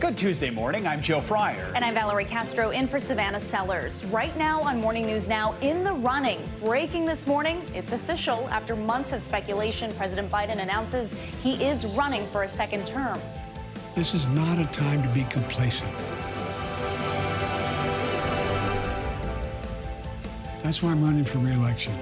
Good Tuesday morning. I'm Joe Fryer. And I'm Valerie Castro in for Savannah Sellers. Right now on Morning News Now, in the running. Breaking this morning, it's official. After months of speculation, President Biden announces he is running for a second term. This is not a time to be complacent. That's why I'm running for re-election.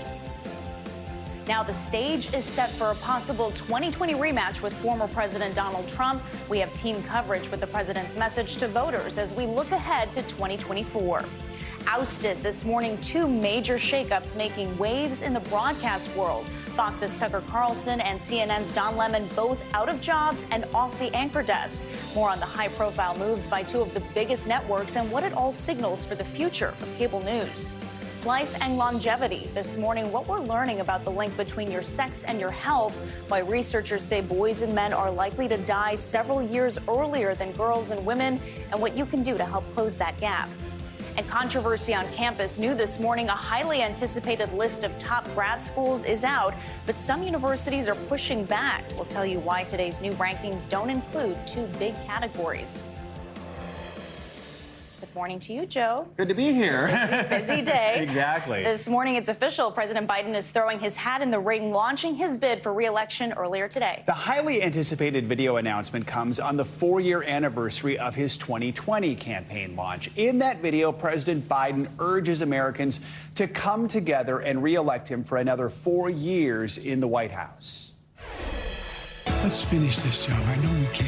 Now the stage is set for a possible 2020 rematch with former President Donald Trump. We have team coverage with the president's message to voters as we look ahead to 2024. Ousted this morning, two major shakeups making waves in the broadcast world. Fox's Tucker Carlson and CNN's Don Lemon both out of jobs and off the anchor desk. More on the high-profile moves by two of the biggest networks and what it all signals for the future of cable news. Life and longevity. This morning, what we're learning about the link between your sex and your health, why researchers say boys and men are likely to die several years earlier than girls and women, and what you can do to help close that gap. And controversy on campus. New this morning, a highly anticipated list of top grad schools is out, but some universities are pushing back. We'll tell you why today's new rankings don't include two big categories. Good morning to you, Joe. Good to be here. Busy day. Exactly. This morning, it's official. President Biden is throwing his hat in the ring, launching his bid for re-election earlier today. The highly anticipated video announcement comes on the 4-year anniversary of his 2020 campaign launch. In that video, President Biden urges Americans to come together and re-elect him for another 4 years in the White House. Let's finish this job. I know we can.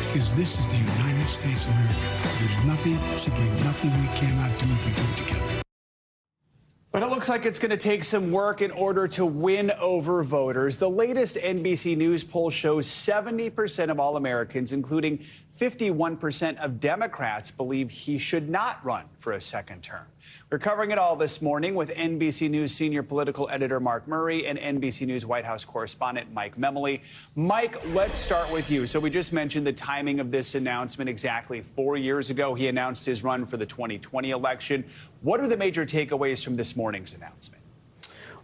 Because this is the United States of America. There's nothing, simply nothing we cannot do if we do it together. But it looks like it's going to take some work in order to win over voters. The latest NBC News poll shows 70% of all Americans, including 51% of Democrats, believe he should not run for a second term. We're covering it all this morning with NBC News senior political editor Mark Murray and NBC News White House correspondent Mike Memoli. Mike, let's start with you. So we just mentioned the timing of this announcement. Exactly 4 years ago, he announced his run for the 2020 election. What are the major takeaways from this morning's announcement?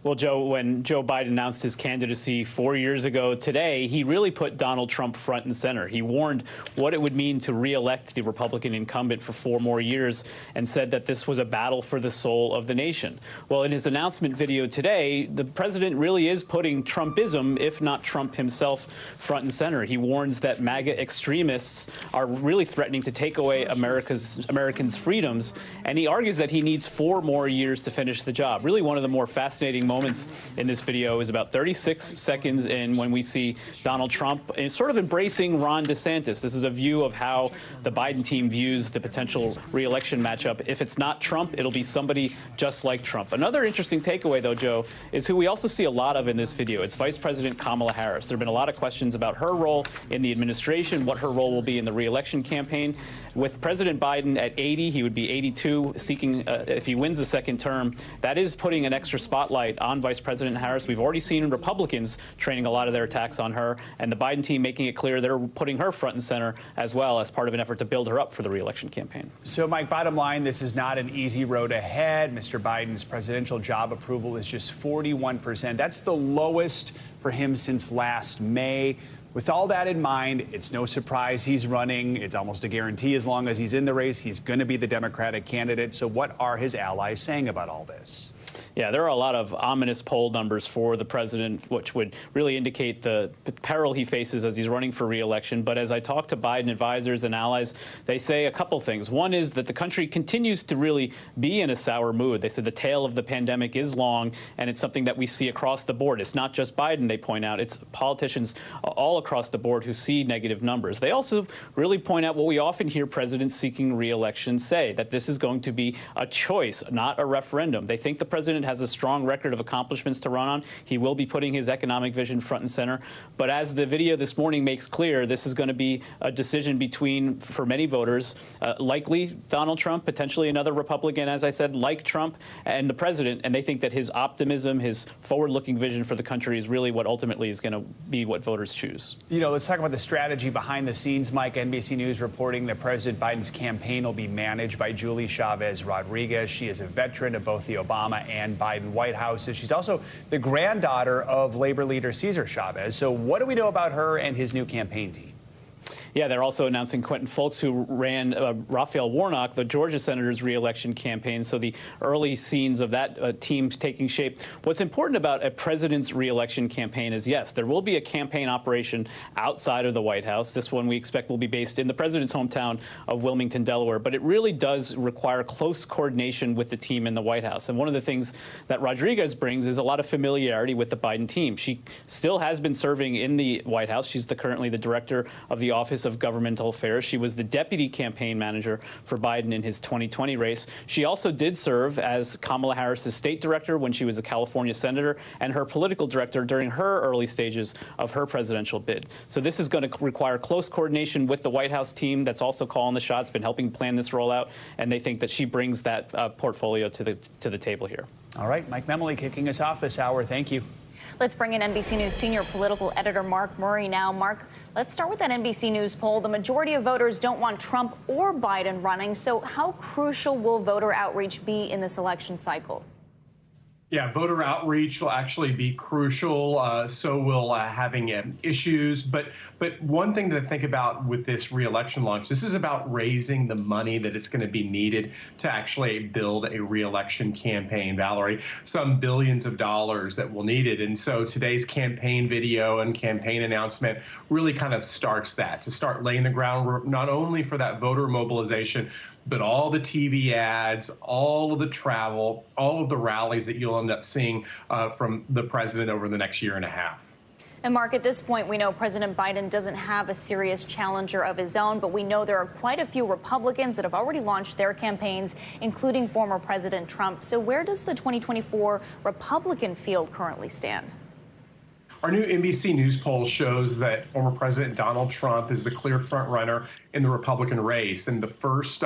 Well, Joe, when Joe Biden announced his candidacy 4 years ago today, he really put Donald Trump front and center. He warned what it would mean to re-elect the Republican incumbent for 4 more years and said that this was a battle for the soul of the nation. Well, in his announcement video today, the president really is putting Trumpism, if not Trump himself, front and center. He warns that MAGA extremists are really threatening to take away Americans' freedoms, and he argues that he needs 4 more years to finish the job. Really one of the more fascinating moments in this video is about 36 seconds in when we see Donald Trump sort of embracing Ron DeSantis. This is a view of how the Biden team views the potential re-election matchup. If it's not Trump, it'll be somebody just like Trump. Another interesting takeaway, though, Joe, is who we also see a lot of in this video. It's Vice President Kamala Harris. There have been a lot of questions about her role in the administration, what her role will be in the re-election campaign. With President Biden at 80, he would be 82, seeking, if he wins a second term, that is putting an extra spotlight on Vice President Harris. We've already seen Republicans training a lot of their attacks on her, and the Biden team making it clear they're putting her front and center as well as part of an effort to build her up for the re-election campaign. So, Mike, bottom line, this is not an easy road ahead. Mr. Biden's presidential job approval is just 41%. That's the lowest for him since last May. With all that in mind, it's no surprise he's running. It's almost a guarantee as long as he's in the race, he's going to be the Democratic candidate. So what are his allies saying about all this? Yeah, there are a lot of ominous poll numbers for the president, which would really indicate the peril he faces as he's running for re-election. But as I talk to Biden advisors and allies, they say a couple things. One is that the country continues to really be in a sour mood. They said the tail of the pandemic is long, and it's something that we see across the board. It's not just Biden, they point out. It's politicians all across the board who see negative numbers. They also really point out what we often hear presidents seeking re-election say, that this is going to be a choice, not a referendum. They think the president has a strong record of accomplishments to run on. He will be putting his economic vision front and center. But as the video this morning makes clear, this is going to be a decision between, for many voters, likely Donald Trump, potentially another Republican, as I said, like Trump, and the president. And they think that his optimism, his forward-looking vision for the country is really what ultimately is going to be what voters choose. You know, let's talk about the strategy behind the scenes, Mike. NBC News reporting that President Biden's campaign will be managed by Julie Chavez Rodriguez. She is a veteran of both the Obama and Biden White Houses. She's also the granddaughter of labor leader Cesar Chavez. So what do we know about her and his new campaign team? Yeah, they're also announcing Quentin Fulks, who ran Raphael Warnock, the Georgia senator's re-election campaign. So the early scenes of that team taking shape. What's important about a president's re-election campaign is, yes, there will be a campaign operation outside of the White House. This one we expect will be based in the president's hometown of Wilmington, Delaware. But it really does require close coordination with the team in the White House. And one of the things that Rodriguez brings is a lot of familiarity with the Biden team. She still has been serving in the White House. She's currently the director of the Office of Governmental Affairs. She was the deputy campaign manager for Biden in his 2020 race. She also did serve as Kamala Harris's state director when she was a California senator and her political director during her early stages of her presidential bid. So this is going to require close coordination with the White House team that's also calling the shots, been helping plan this rollout, and they think that she brings that portfolio to the table here. All right, Mike Memoli kicking us off this hour. Thank you. Let's bring in NBC News senior political editor Mark Murray now. Mark, let's start with that NBC News poll. The majority of voters don't want Trump or Biden running. So how crucial will voter outreach be in this election cycle? Yeah, voter outreach will actually be crucial. So will having issues. But one thing to think about with this re-election launch, this is about raising the money that is going to be needed to actually build a re-election campaign, Valerie. Some billions of dollars that will need it. And so today's campaign video and campaign announcement really kind of starts that, to start laying the groundwork not only for that voter mobilization, but all the TV ads, all of the travel, all of the rallies that you'll end up seeing from the president over the next year and a half. And Mark, at this point, we know President Biden doesn't have a serious challenger of his own, but we know there are quite a few Republicans that have already launched their campaigns, including former President Trump. So where does the 2024 Republican field currently stand? Our new NBC News poll shows that former President Donald Trump is the clear front runner in the Republican race. In the first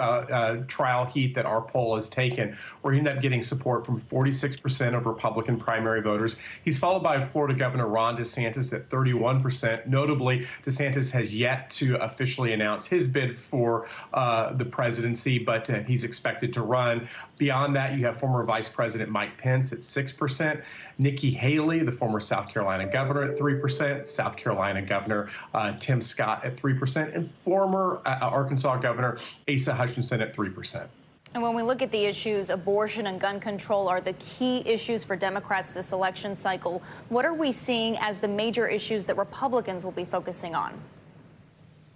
trial heat that our poll has taken, we're going to end up getting support from 46% of Republican primary voters. He's followed by Florida Governor Ron DeSantis at 31%. Notably, DeSantis has yet to officially announce his bid for the presidency, but he's expected to run. Beyond that, you have former Vice President Mike Pence at 6%, Nikki Haley, the former South Carolina governor, at 3%, South Carolina Governor Tim Scott at 3%, and former Arkansas Governor Asa Hutchinson at 3%. And when we look at the issues, abortion and gun control are the key issues for Democrats this election cycle. What are we seeing as the major issues that Republicans will be focusing on?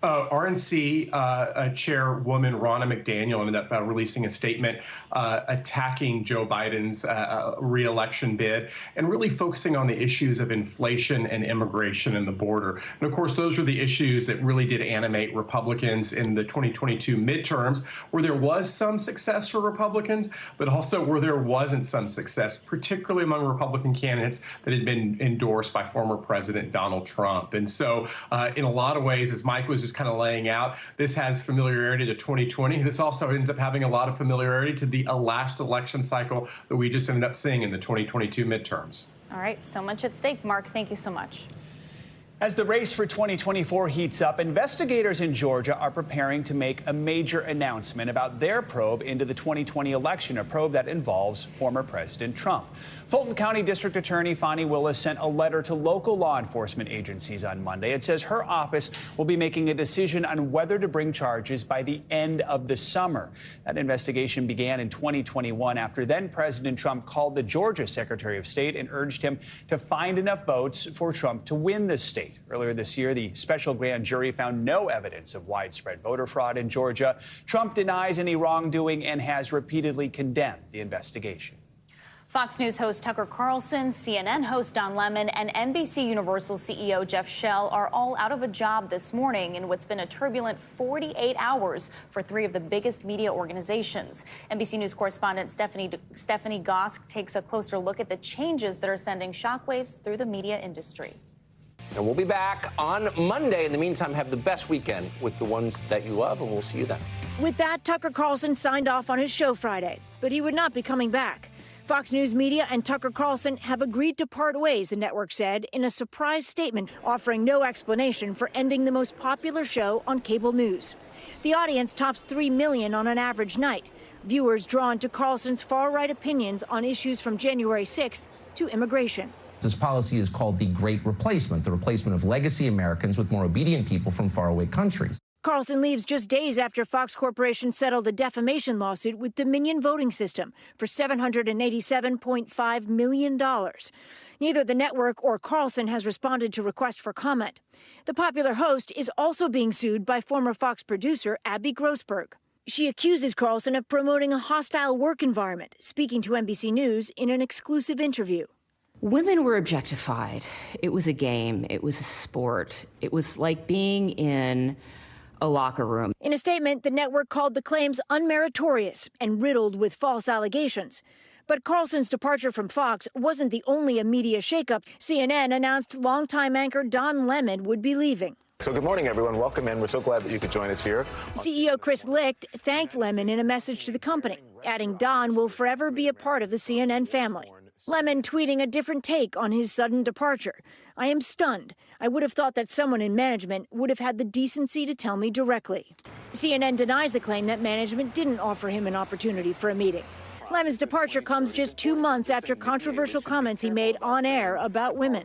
RNC Chairwoman Ronna McDaniel ended up releasing a statement attacking Joe Biden's re-election bid and really focusing on the issues of inflation and immigration and the border. And of course, those were the issues that really did animate Republicans in the 2022 midterms, where there was some success for Republicans, but also where there wasn't some success, particularly among Republican candidates that had been endorsed by former President Donald Trump. And so in a lot of ways, as Mike was just kind of laying out, this has familiarity to 2020. This also ends up having a lot of familiarity to the last election cycle that we just ended up seeing in the 2022 midterms. All right, so much at stake. Mark, thank you so much. As the race for 2024 heats up, investigators in Georgia are preparing to make a major announcement about their probe into the 2020 election, a probe that involves former President Trump. Fulton County District Attorney Fani Willis sent a letter to local law enforcement agencies on Monday. It says her office will be making a decision on whether to bring charges by the end of the summer. That investigation began in 2021 after then President Trump called the Georgia Secretary of State and urged him to find enough votes for Trump to win the state. Earlier this year, the special grand jury found no evidence of widespread voter fraud in Georgia. Trump denies any wrongdoing and has repeatedly condemned the investigation. Fox News host Tucker Carlson, CNN host Don Lemon, and NBC Universal CEO Jeff Shell are all out of a job this morning in what's been a turbulent 48 hours for three of the biggest media organizations. NBC News correspondent Stephanie Gosk takes a closer look at the changes that are sending shockwaves through the media industry. And we'll be back on Monday. In the meantime, have the best weekend with the ones that you love, and we'll see you then. With that, Tucker Carlson signed off on his show Friday, but he would not be coming back. Fox News Media and Tucker Carlson have agreed to part ways, the network said in a surprise statement, offering no explanation for ending the most popular show on cable news. The audience tops 3 million on an average night. Viewers drawn to Carlson's far-right opinions on issues from January 6th to immigration. This policy is called the Great Replacement, the replacement of legacy Americans with more obedient people from faraway countries. Carlson leaves just days after Fox Corporation settled a defamation lawsuit with Dominion Voting System for $787.5 million. Neither the network or Carlson has responded to requests for comment. The popular host is also being sued by former Fox producer Abby Grossberg. She accuses Carlson of promoting a hostile work environment, speaking to NBC News in an exclusive interview. Women were objectified. It was a game. It was a sport. It was like being in a locker room. In a statement, the network called the claims unmeritorious and riddled with false allegations. But Carlson's departure from Fox wasn't the only media shakeup. CNN announced longtime anchor Don Lemon would be leaving. So good morning, everyone. Welcome in. We're so glad that you could join us here. CEO Chris Licht thanked Lemon in a message to the company, adding Don will forever be a part of the CNN family. Lemon tweeting a different take on his sudden departure. I am stunned. I would have thought that someone in management would have had the decency to tell me directly. CNN denies the claim that management didn't offer him an opportunity for a meeting. Lemon's departure comes just 2 months after controversial comments he made on air about women,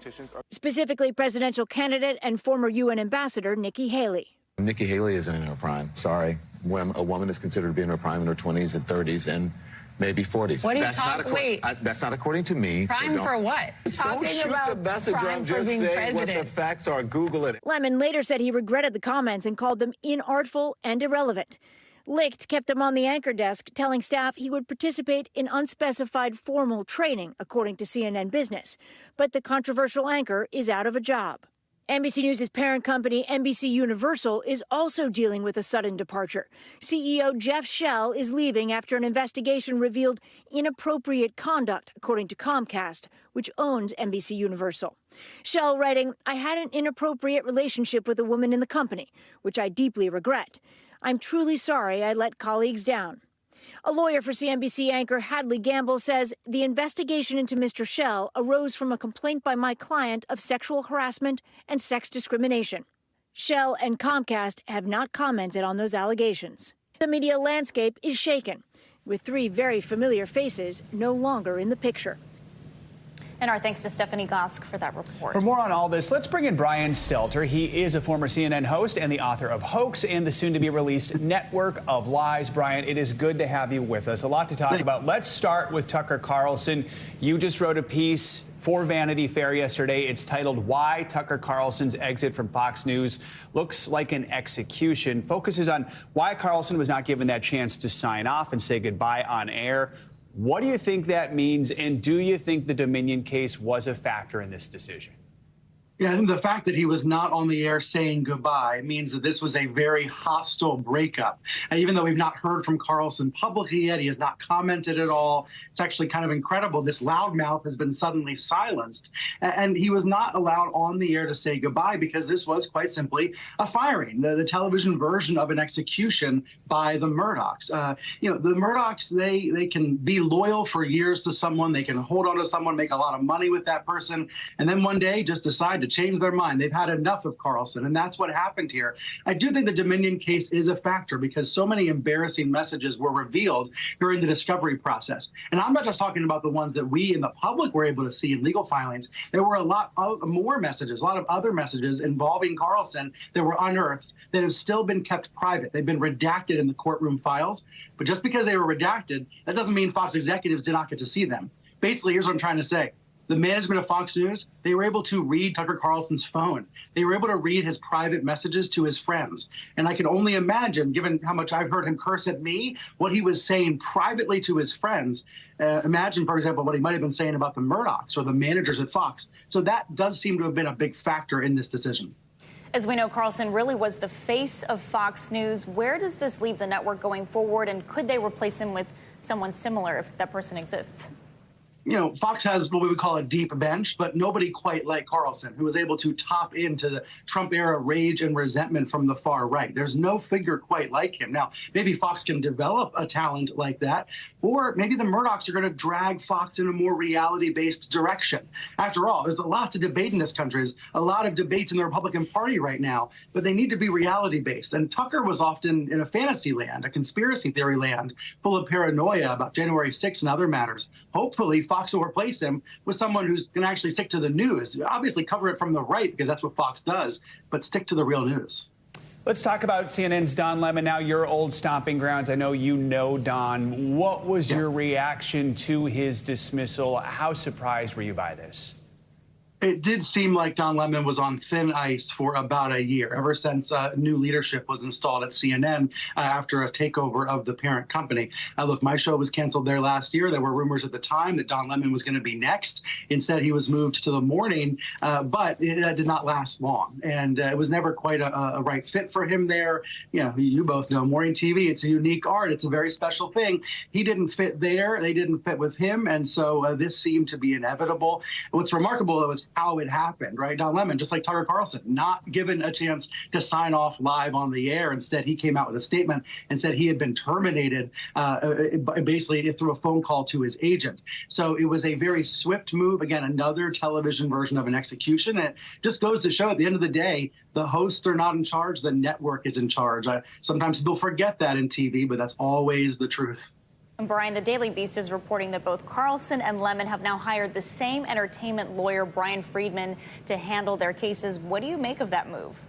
specifically presidential candidate and former UN ambassador Nikki Haley. Nikki Haley isn't in her prime. Sorry. When a woman is considered to be in her prime in her 20s and 30s and maybe 40s. What are you talking? Wait. That's not according to me. Prime so for what? Don't shoot the messenger. I'm just saying what the facts are. Google it. Lemon later said he regretted the comments and called them inartful and irrelevant. Licht kept him on the anchor desk, telling staff he would participate in unspecified formal training, according to CNN Business. But the controversial anchor is out of a job. NBC News' parent company, NBC Universal, is also dealing with a sudden departure. CEO Jeff Shell is leaving after an investigation revealed inappropriate conduct, according to Comcast, which owns NBC Universal. Shell writing, I had an inappropriate relationship with a woman in the company, which I deeply regret. I'm truly sorry I let colleagues down. A lawyer for CNBC anchor Hadley Gamble says the investigation into Mr. Shell arose from a complaint by my client of sexual harassment and sex discrimination. Shell and Comcast have not commented on those allegations. The media landscape is shaken, with 3 very familiar faces no longer in the picture. And our thanks to Stephanie Gosk for that report. For more on all this, let's bring in Brian Stelter. He is a former CNN host and the author of Hoax and the soon-to-be-released Network of Lies. Brian, it is good to have you with us. A lot to talk about. Let's start with Tucker Carlson. You just wrote a piece for Vanity Fair yesterday. It's titled Why Tucker Carlson's Exit from Fox News Looks Like an Execution. Focuses on why Carlson was not given that chance to sign off and say goodbye on air. What do you think that means, and do you think the Dominion case was a factor in this decision? Yeah, I think the fact that he was not on the air saying goodbye means that this was a very hostile breakup. And even though we've not heard from Carlson publicly yet, he has not commented at all. It's actually kind of incredible. This loudmouth has been suddenly silenced. And he was not allowed on the air to say goodbye because this was quite simply a firing, the television version of an execution by the Murdochs. The Murdochs, they can be loyal for years to someone. They can hold on to someone, make a lot of money with that person, and then one day just decide to change their mind. They've had enough of Carlson, and that's what happened here. I do think the Dominion case is a factor because so many embarrassing messages were revealed during the discovery process. And I'm not just talking about the ones that we in the public were able to see in legal filings. There were a lot of more messages, a lot of other messages involving Carlson that were unearthed that have still been kept private. They've been redacted in the courtroom files. But just because they were redacted, that doesn't mean Fox executives did not get to see them. Basically, here's what I'm trying to say. The management of Fox News, they were able to read Tucker Carlson's phone. They were able to read his private messages to his friends. And I can only imagine, given how much I've heard him curse at me, what he was saying privately to his friends. Imagine, for example, what he might have been saying about the Murdochs or the managers at Fox. So that does seem to have been a big factor in this decision. As we know, Carlson really was the face of Fox News. Where does this leave the network going forward, and could they replace him with someone similar if that person exists? Fox has what we would call a deep bench, but nobody quite like Carlson, who was able to top into the Trump-era rage and resentment from the far right. There's no figure quite like him. Now, maybe Fox can develop a talent like that, or maybe the Murdochs are going to drag Fox in a more reality-based direction. After all, there's a lot to debate in this country. There's a lot of debates in the Republican Party right now, but they need to be reality-based. And Tucker was often in a fantasy land, a conspiracy theory land, full of paranoia about January 6th and other matters. Hopefully, Fox will replace him with someone who's going to actually stick to the news. Obviously, cover it from the right because that's what Fox does, but stick to the real news. Let's talk about CNN's Don Lemon, now your old stomping grounds. I know you know Don. What was your reaction to his dismissal? How surprised were you by this? It did seem like Don Lemon was on thin ice for about a year, ever since new leadership was installed at CNN after a takeover of the parent company. Look, my show was canceled there last year. There were rumors at the time that Don Lemon was going to be next. Instead, he was moved to the morning, but it did not last long. And it was never quite a right fit for him there. You know, you both know morning TV, it's a unique art. It's a very special thing. He didn't fit there. They didn't fit with him. And so this seemed to be inevitable. What's remarkable was how it happened, right? Don Lemon, just like Tucker Carlson, not given a chance to sign off live on the air. Instead, he came out with a statement and said he had been terminated basically through a phone call to his agent. So it was a very swift move. Again, another television version of an execution. And it just goes to show at the end of the day, the hosts are not in charge. The network is in charge. Sometimes people forget that in TV, but that's always the truth. And Brian, the Daily Beast is reporting that both Carlson and Lemon have now hired the same entertainment lawyer, Brian Friedman, to handle their cases. What do you make of that move?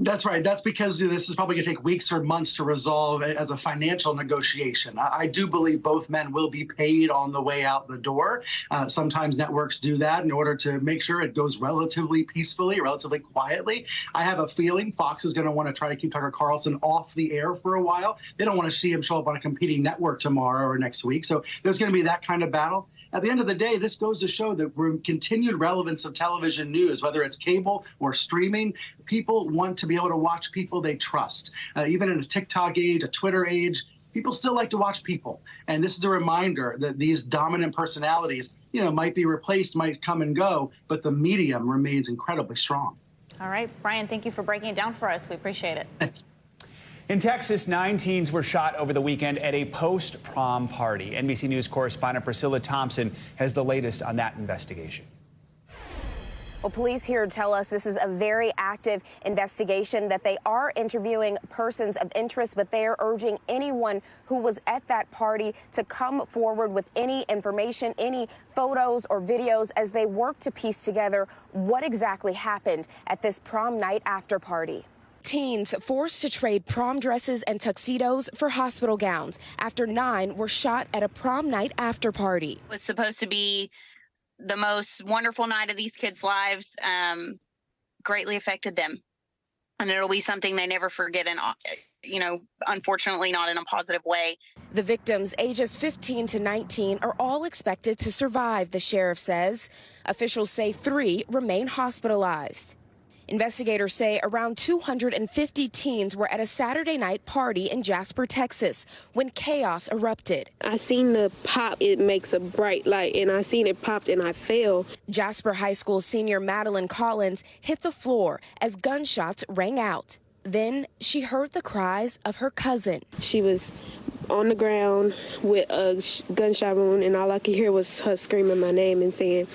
That's right. That's because this is probably going to take weeks or months to resolve as a financial negotiation. I do believe both men will be paid on the way out the door. Sometimes networks do that in order to make sure it goes relatively peacefully, relatively quietly. I have a feeling Fox is going to want to try to keep Tucker Carlson off the air for a while. They don't want to see him show up on a competing network tomorrow or next week. So there's going to be that kind of battle. At the end of the day, this goes to show the continued relevance of television news, whether it's cable or streaming. People want to be able to watch people they trust. Even in a TikTok age, a Twitter age, people still like to watch people. And this is a reminder that these dominant personalities, might be replaced, might come and go, but the medium remains incredibly strong. All right, Brian, thank you for breaking it down for us. We appreciate it. Thanks. In Texas, 9 teens were shot over the weekend at a post-prom party. NBC News correspondent Priscilla Thompson has the latest on that investigation. Well, police here tell us this is a very active investigation, that they are interviewing persons of interest, but they are urging anyone who was at that party to come forward with any information, any photos or videos, as they work to piece together what exactly happened at this prom night after party. Teens forced to trade prom dresses and tuxedos for hospital gowns after 9 were shot at a prom night after party. It was supposed to be the most wonderful night of these kids' lives, greatly affected them. And it'll be something they never forget, and, unfortunately not in a positive way. The victims, ages 15 to 19, are all expected to survive, the sheriff says. Officials say 3 remain hospitalized. Investigators say around 250 teens were at a Saturday night party in Jasper, Texas, when chaos erupted. I seen the pop, it makes a bright light, and I seen it popped and I fell. Jasper High School senior Madeline Collins hit the floor as gunshots rang out. Then she heard the cries of her cousin. She was on the ground with a gunshot wound, and all I could hear was her screaming my name and saying,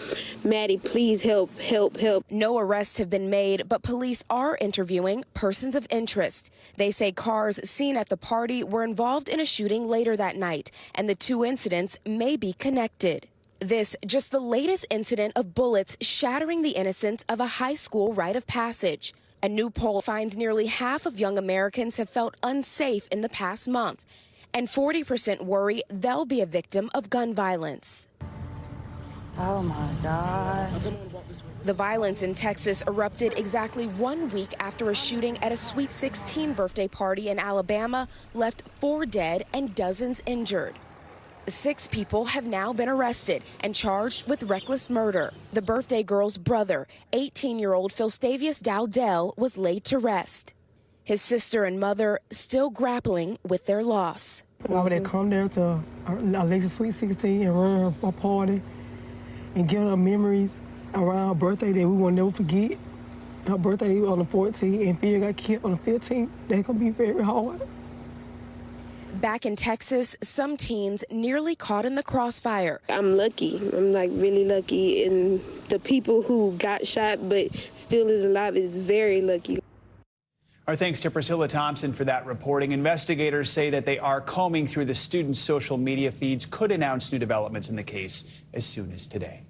"Maddie, please help, help, help." No arrests have been made, but police are interviewing persons of interest. They say cars seen at the party were involved in a shooting later that night, and the 2 incidents may be connected. This just the latest incident of bullets shattering the innocence of a high school rite of passage. A new poll finds nearly half of young Americans have felt unsafe in the past month, and 40% worry they'll be a victim of gun violence. Oh my God. The violence in Texas erupted exactly 1 week after a shooting at a Sweet 16 birthday party in Alabama left 4 dead and dozens injured. 6 people have now been arrested and charged with reckless murder. The birthday girl's brother, 18-year-old Philstavius Dowdell, was laid to rest. His sister and mother still grappling with their loss. Why would they come there to Alexis Sweet 16 and run my party and give her memories around her birthday that we will never forget? Her birthday was on the 14th and Phil got killed on the 15th. That's going to be very hard. Back in Texas, some teens nearly caught in the crossfire. I'm lucky. I'm really lucky. And the people who got shot but still is alive is very lucky. Our thanks to Priscilla Thompson for that reporting. Investigators say that they are combing through the students' social media feeds, could announce new developments in the case as soon as today.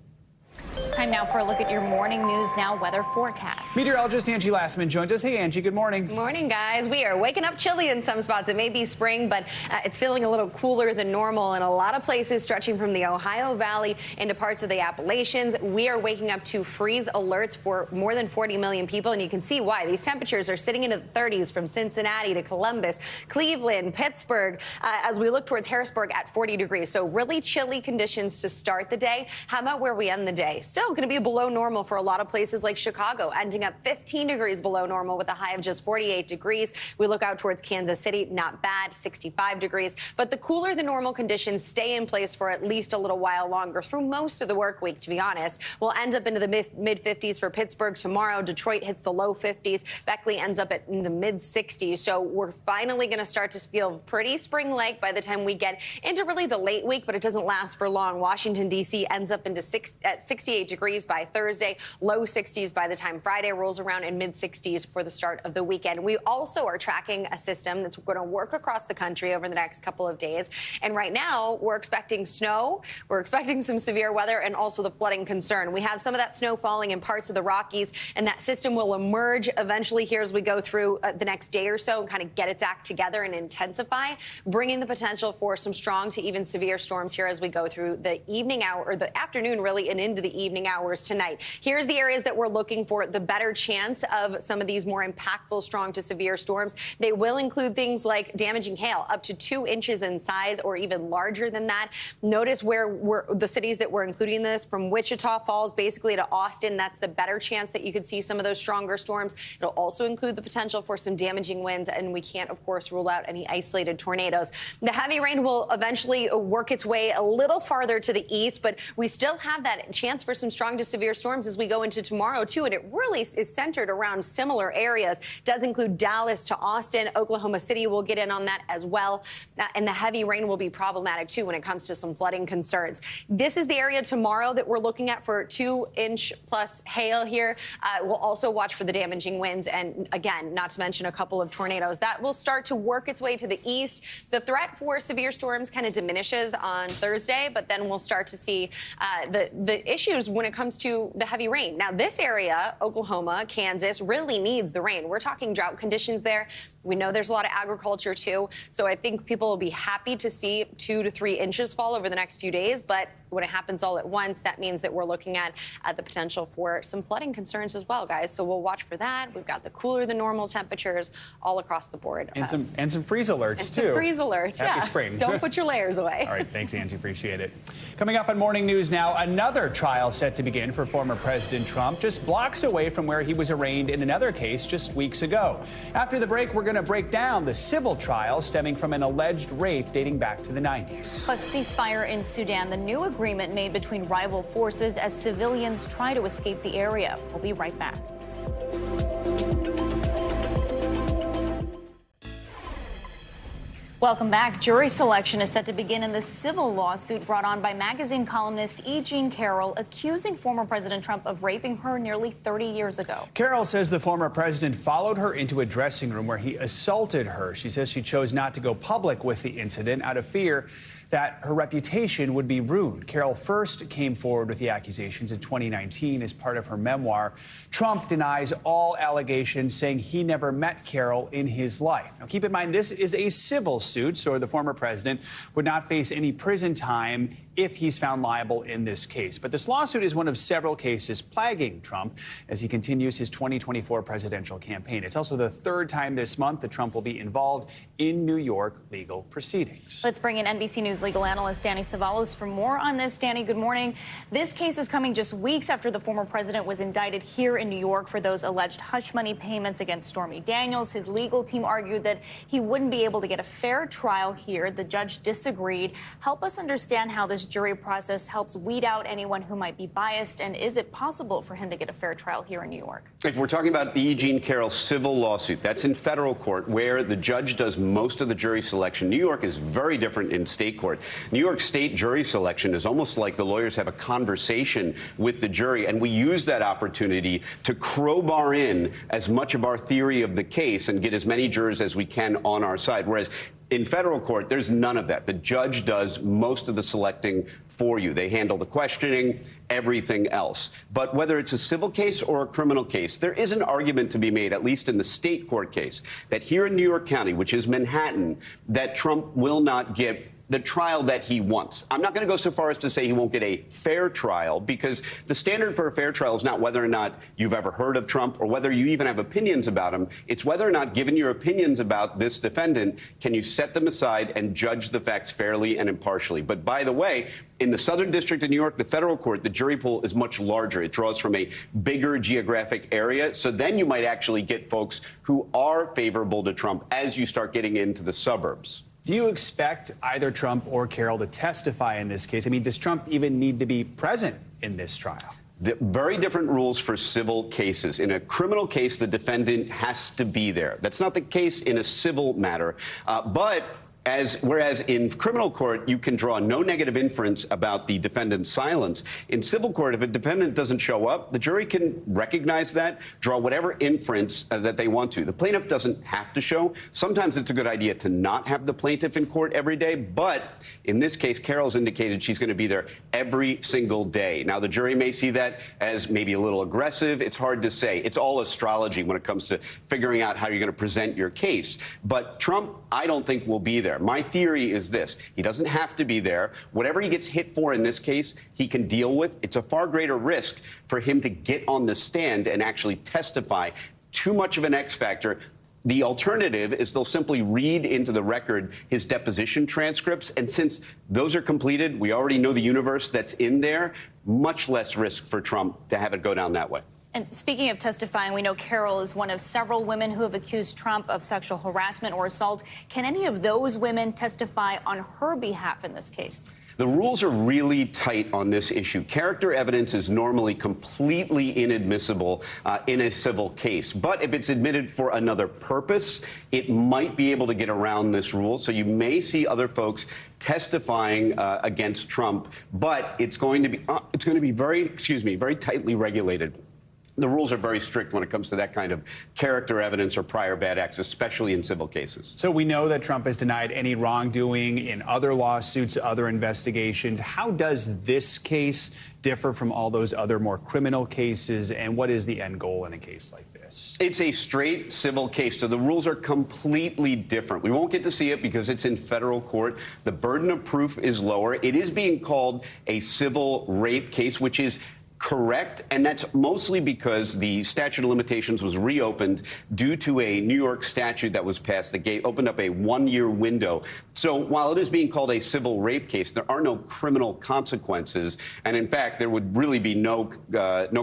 Time now for a look at your morning news now weather forecast. Meteorologist Angie Lassman joins us. Hey, Angie, good morning. Good morning, guys. We are waking up chilly in some spots. It may be spring, but it's feeling a little cooler than normal in a lot of places, stretching from the Ohio Valley into parts of the Appalachians. We are waking up to freeze alerts for more than 40 million people, and you can see why. These temperatures are sitting into the 30s from Cincinnati to Columbus, Cleveland, Pittsburgh, as we look towards Harrisburg at 40 degrees. So really chilly conditions to start the day. How about where we end the day? Still going to be below normal for a lot of places like Chicago, ending up 15 degrees below normal with a high of just 48 degrees. We look out towards Kansas City, not bad, 65 degrees. But the cooler than normal conditions stay in place for at least a little while longer through most of the work week, to be honest. We'll end up into the mid-50s for Pittsburgh tomorrow. Detroit hits the low 50s. Beckley ends up in the mid-60s. So we're finally going to start to feel pretty spring-like by the time we get into really the late week, but it doesn't last for long. Washington, D.C. ends up into 68 degrees by Thursday, low 60s by the time Friday rolls around, and mid-60s for the start of the weekend. We also are tracking a system that's going to work across the country over the next couple of days. And right now, we're expecting snow. We're expecting some severe weather and also the flooding concern. We have some of that snow falling in parts of the Rockies, and that system will emerge eventually here as we go through the next day or so and kind of get its act together and intensify, bringing the potential for some strong to even severe storms here as we go through the evening hour, or the afternoon really, and into the evening hours tonight. Here's the areas that we're looking for the better chance of some of these more impactful strong to severe storms. They will include things like damaging hail up to 2 inches in size or even larger than that. Notice where the cities that we're including this, from Wichita Falls basically to Austin. That's the better chance that you could see some of those stronger storms. It'll also include the potential for some damaging winds, and we can't, of course, rule out any isolated tornadoes. The heavy rain will eventually work its way a little farther to the east, but we still have that chance for some strong to severe storms as we go into tomorrow, too, and it really is centered around similar areas. It does include Dallas to Austin. Oklahoma City will get in on that as well, and the heavy rain will be problematic, too, when it comes to some flooding concerns. This is the area tomorrow that we're looking at for 2-inch plus hail here. We'll also watch for the damaging winds, and again, not to mention a couple of tornadoes. That will start to work its way to the east. The threat for severe storms kind of diminishes on Thursday, but then we'll start to see the issues when it comes to the heavy rain. Now, this area, Oklahoma, Kansas, really needs the rain. We're talking drought conditions there. We know there's a lot of agriculture, too. So I think people will be happy to see 2 to 3 inches fall over the next few days. But when it happens all at once, that means that we're looking at the potential for some flooding concerns as well, guys. So we'll watch for that. We've got the cooler than normal temperatures all across the board. And some freeze alerts, too. Some freeze alerts, Happy spring. Don't put your layers away. All right. Thanks, Angie. Appreciate it. Coming up on Morning News now, another trial set to begin for former President Trump, just blocks away from where he was arraigned in another case just weeks ago. After the break, we're going to break down the civil trial stemming from an alleged rape dating back to the 90s. Plus, ceasefire in Sudan, the new agreement made between rival forces as civilians try to escape the area. We'll be right back. Welcome back. Jury selection is set to begin in the civil lawsuit brought on by magazine columnist E. Jean Carroll, accusing former President Trump of raping her nearly 30 years ago. Carroll says the former president followed her into a dressing room where he assaulted her. She says she chose not to go public with the incident out of fear that her reputation would be ruined. Carroll first came forward with the accusations in 2019 as part of her memoir. Trump denies all allegations, saying he never met Carroll in his life. Now, keep in mind, this is a civil suit, so the former president would not face any prison time if he's found liable in this case. But this lawsuit is one of several cases plaguing Trump as he continues his 2024 presidential campaign. It's also the third time this month that Trump will be involved in New York legal proceedings. Let's bring in NBC News legal analyst Danny Savalos for more on this. Danny, good morning. This case is coming just weeks after the former president was indicted here in New York for those alleged hush money payments against Stormy Daniels. His legal team argued that he wouldn't be able to get a fair trial here. The judge disagreed. Help us understand how this jury process helps weed out anyone who might be biased, and is it possible for him to get a fair trial here in New York? If we're talking about the E. Jean Carroll civil lawsuit, that's in federal court where the judge does most of the jury selection. New York is very different in state court. New York state jury selection is almost like the lawyers have a conversation with the jury, and we use that opportunity to crowbar in as much of our theory of the case and get as many jurors as we can on our side. Whereas In federal court, there's none of that. The judge does most of the selecting for you. They handle the questioning, everything else. But whether it's a civil case or a criminal case, there is an argument to be made, at least in the state court case, that here in New York County, which is Manhattan, that Trump will not get the trial that he wants. I'm not going to go so far as to say he won't get a fair trial, because the standard for a fair trial is not whether or not you've ever heard of Trump or whether you even have opinions about him. It's whether or not, given your opinions about this defendant, can you set them aside and judge the facts fairly and impartially. But by the way, in the Southern District of New York, the federal court, the jury pool is much larger. It draws from a bigger geographic area. So then you might actually get folks who are favorable to Trump as you start getting into the suburbs. Do you expect either Trump or Carroll to testify in this case? I mean, does Trump even need to be present in this trial? Very different rules for civil cases. In a criminal case, the defendant has to be there. That's not the case in a civil matter. Whereas in criminal court, you can draw no negative inference about the defendant's silence. In civil court, if a defendant doesn't show up, the jury can recognize that, draw whatever inference that they want to. The plaintiff doesn't have to show. Sometimes it's a good idea to not have the plaintiff in court every day. But in this case, Carroll's indicated she's going to be there every single day. Now, the jury may see that as maybe a little aggressive. It's hard to say. It's all astrology when it comes to figuring out how you're going to present your case. But Trump, I don't think, will be there. My theory is this. He doesn't have to be there. Whatever he gets hit for in this case, he can deal with. It's a far greater risk for him to get on the stand and actually testify. Too much of an X factor. The alternative is they'll simply read into the record his deposition transcripts. And since those are completed, we already know the universe that's in there. Much less risk for Trump to have it go down that way. And speaking of testifying, we know Carroll is one of several women who have accused Trump of sexual harassment or assault. Can any of those women testify on her behalf in this case? The rules are really tight on this issue. Character evidence is normally completely inadmissible in a civil case. But if it's admitted for another purpose, it might be able to get around this rule. So you may see other folks testifying against Trump, but it's going to be very tightly regulated. The rules are very strict when it comes to that kind of character evidence or prior bad acts, especially in civil cases. So we know that Trump has denied any wrongdoing in other lawsuits, other investigations. How does this case differ from all those other more criminal cases? And what is the end goal in a case like this? It's a straight civil case, so the rules are completely different. We won't get to see it because it's in federal court. The burden of proof is lower. It is being called a civil rape case, which is correct, and that's mostly because the statute of limitations was reopened due to a New York statute that was passed that opened up a one-year window. So while it is being called a civil rape case, there are no criminal consequences, and in fact, there would really be no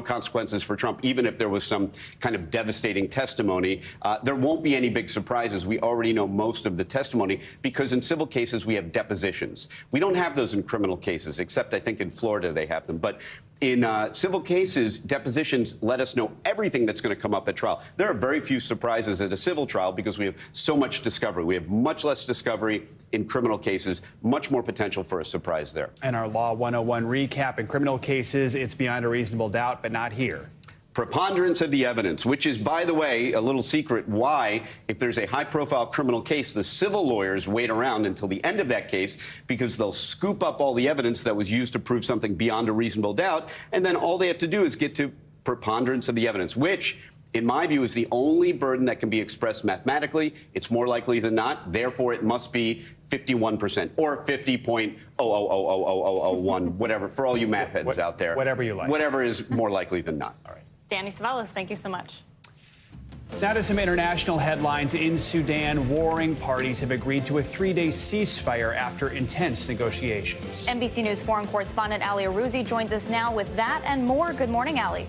consequences for Trump, even if there was some kind of devastating testimony. There won't be any big surprises. We already know most of the testimony because in civil cases we have depositions. We don't have those in criminal cases, except I think in Florida they have them. But in civil cases, depositions let us know everything that's going to come up at trial. There are very few surprises at a civil trial because we have so much discovery. We have much less discovery in criminal cases, much more potential for a surprise there. And our Law 101 recap: in criminal cases, it's beyond a reasonable doubt, but not here. Preponderance of the evidence, which is, by the way, a little secret why, if there's a high-profile criminal case, the civil lawyers wait around until the end of that case because they'll scoop up all the evidence that was used to prove something beyond a reasonable doubt, and then all they have to do is get to preponderance of the evidence, which, in my view, is the only burden that can be expressed mathematically. It's more likely than not. Therefore, it must be 51% or 50.0000001, whatever, for all you math heads out there. Whatever you like. Whatever is more likely than not. All right. Danny Savalas, thank you so much. Now to some international headlines. In Sudan, warring parties have agreed to a 3-day ceasefire after intense negotiations. NBC News foreign correspondent Ali Arouzi joins us now with that and more. Good morning, Ali.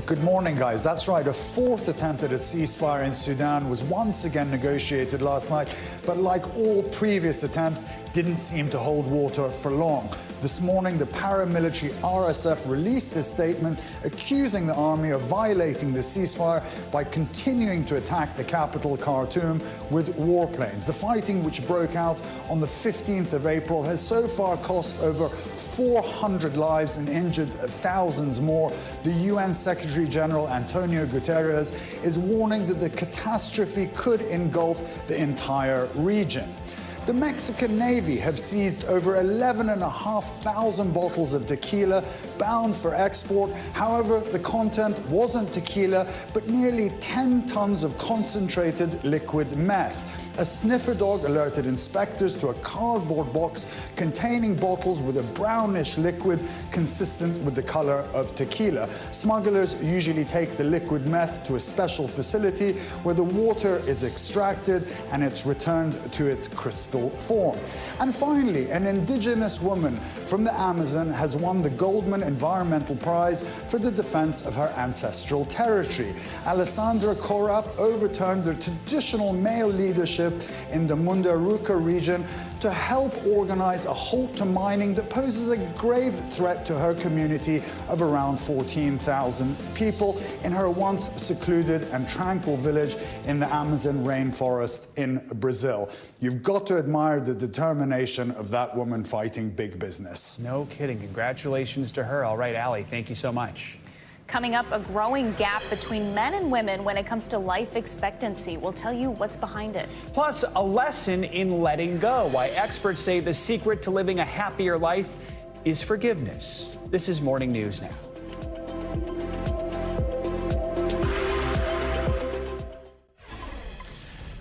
Good morning, guys. That's right. A fourth attempt at a ceasefire in Sudan was once again negotiated last night. But like all previous attempts, didn't seem to hold water for long. This morning, the paramilitary RSF released this statement accusing the army of violating the ceasefire by continuing to attack the capital, Khartoum, with warplanes. The fighting, which broke out on the 15th of April, has so far cost over 400 lives and injured thousands more. The UN Secretary General Antonio Guterres is warning that the catastrophe could engulf the entire region. The Mexican Navy have seized over 11,500 bottles of tequila bound for export. However, the content wasn't tequila, but nearly 10 tons of concentrated liquid meth. A sniffer dog alerted inspectors to a cardboard box containing bottles with a brownish liquid consistent with the color of tequila. Smugglers usually take the liquid meth to a special facility where the water is extracted and it's returned to its crystal form. And finally, an indigenous woman from the Amazon has won the Goldman Environmental Prize for the defense of her ancestral territory. Alessandra Corap overturned the traditional male leadership in the Munduruku region to help organize a halt to mining that poses a grave threat to her community of around 14,000 people in her once secluded and tranquil village in the Amazon rainforest in Brazil. You've got to admire the determination of that woman fighting big business. No kidding. Congratulations to her. All right, Allie, thank you so much. Coming up, a growing gap between men and women when it comes to life expectancy. We'll tell you what's behind it. Plus, a lesson in letting go. Why experts say the secret to living a happier life is forgiveness. This is Morning News Now.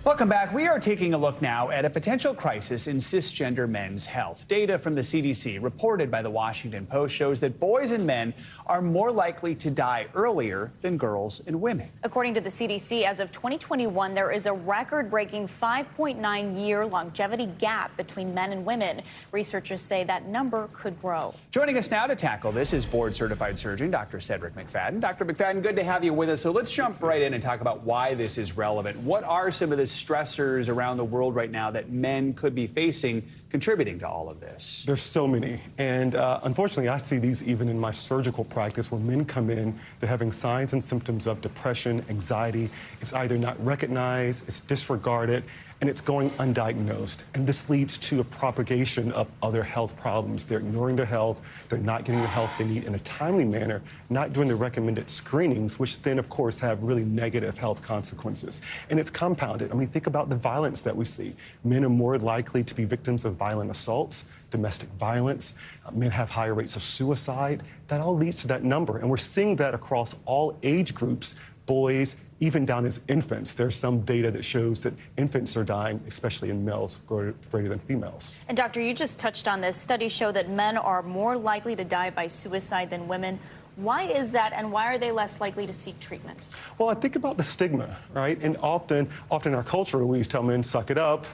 Welcome back. We are taking a look now at a potential crisis in cisgender men's health. Data from the CDC reported by the Washington Post shows that boys and men are more likely to die earlier than girls and women. According to the CDC, as of 2021, there is a record-breaking 5.9-year longevity gap between men and women. Researchers say that number could grow. Joining us now to tackle this is board-certified surgeon Dr. Cedric McFadden. Dr. McFadden, good to have you with us. So let's jump right in and talk about why this is relevant. What are some of the stressors around the world right now that men could be facing contributing to all of this? There's so many. And unfortunately, I see these even in my surgical practice where men come in, they're having signs and symptoms of depression, anxiety. It's either not recognized, it's disregarded, and it's going undiagnosed. And this leads to a propagation of other health problems. They're ignoring their health, they're not getting the health they need in a timely manner, not doing the recommended screenings, which then, of course, have really negative health consequences. And it's compounded. I mean, think about the violence that we see. Men are more likely to be victims of violent assaults, domestic violence. Men have higher rates of suicide. That all leads to that number. And we're seeing that across all age groups, boys, even down as infants. There's some data that shows that infants are dying, especially in males, greater than females. And doctor, you just touched on this. Studies show that men are more likely to die by suicide than women. Why is that, and why are they less likely to seek treatment? Well, I think about the stigma, right? And often in our culture, we tell men, suck it up,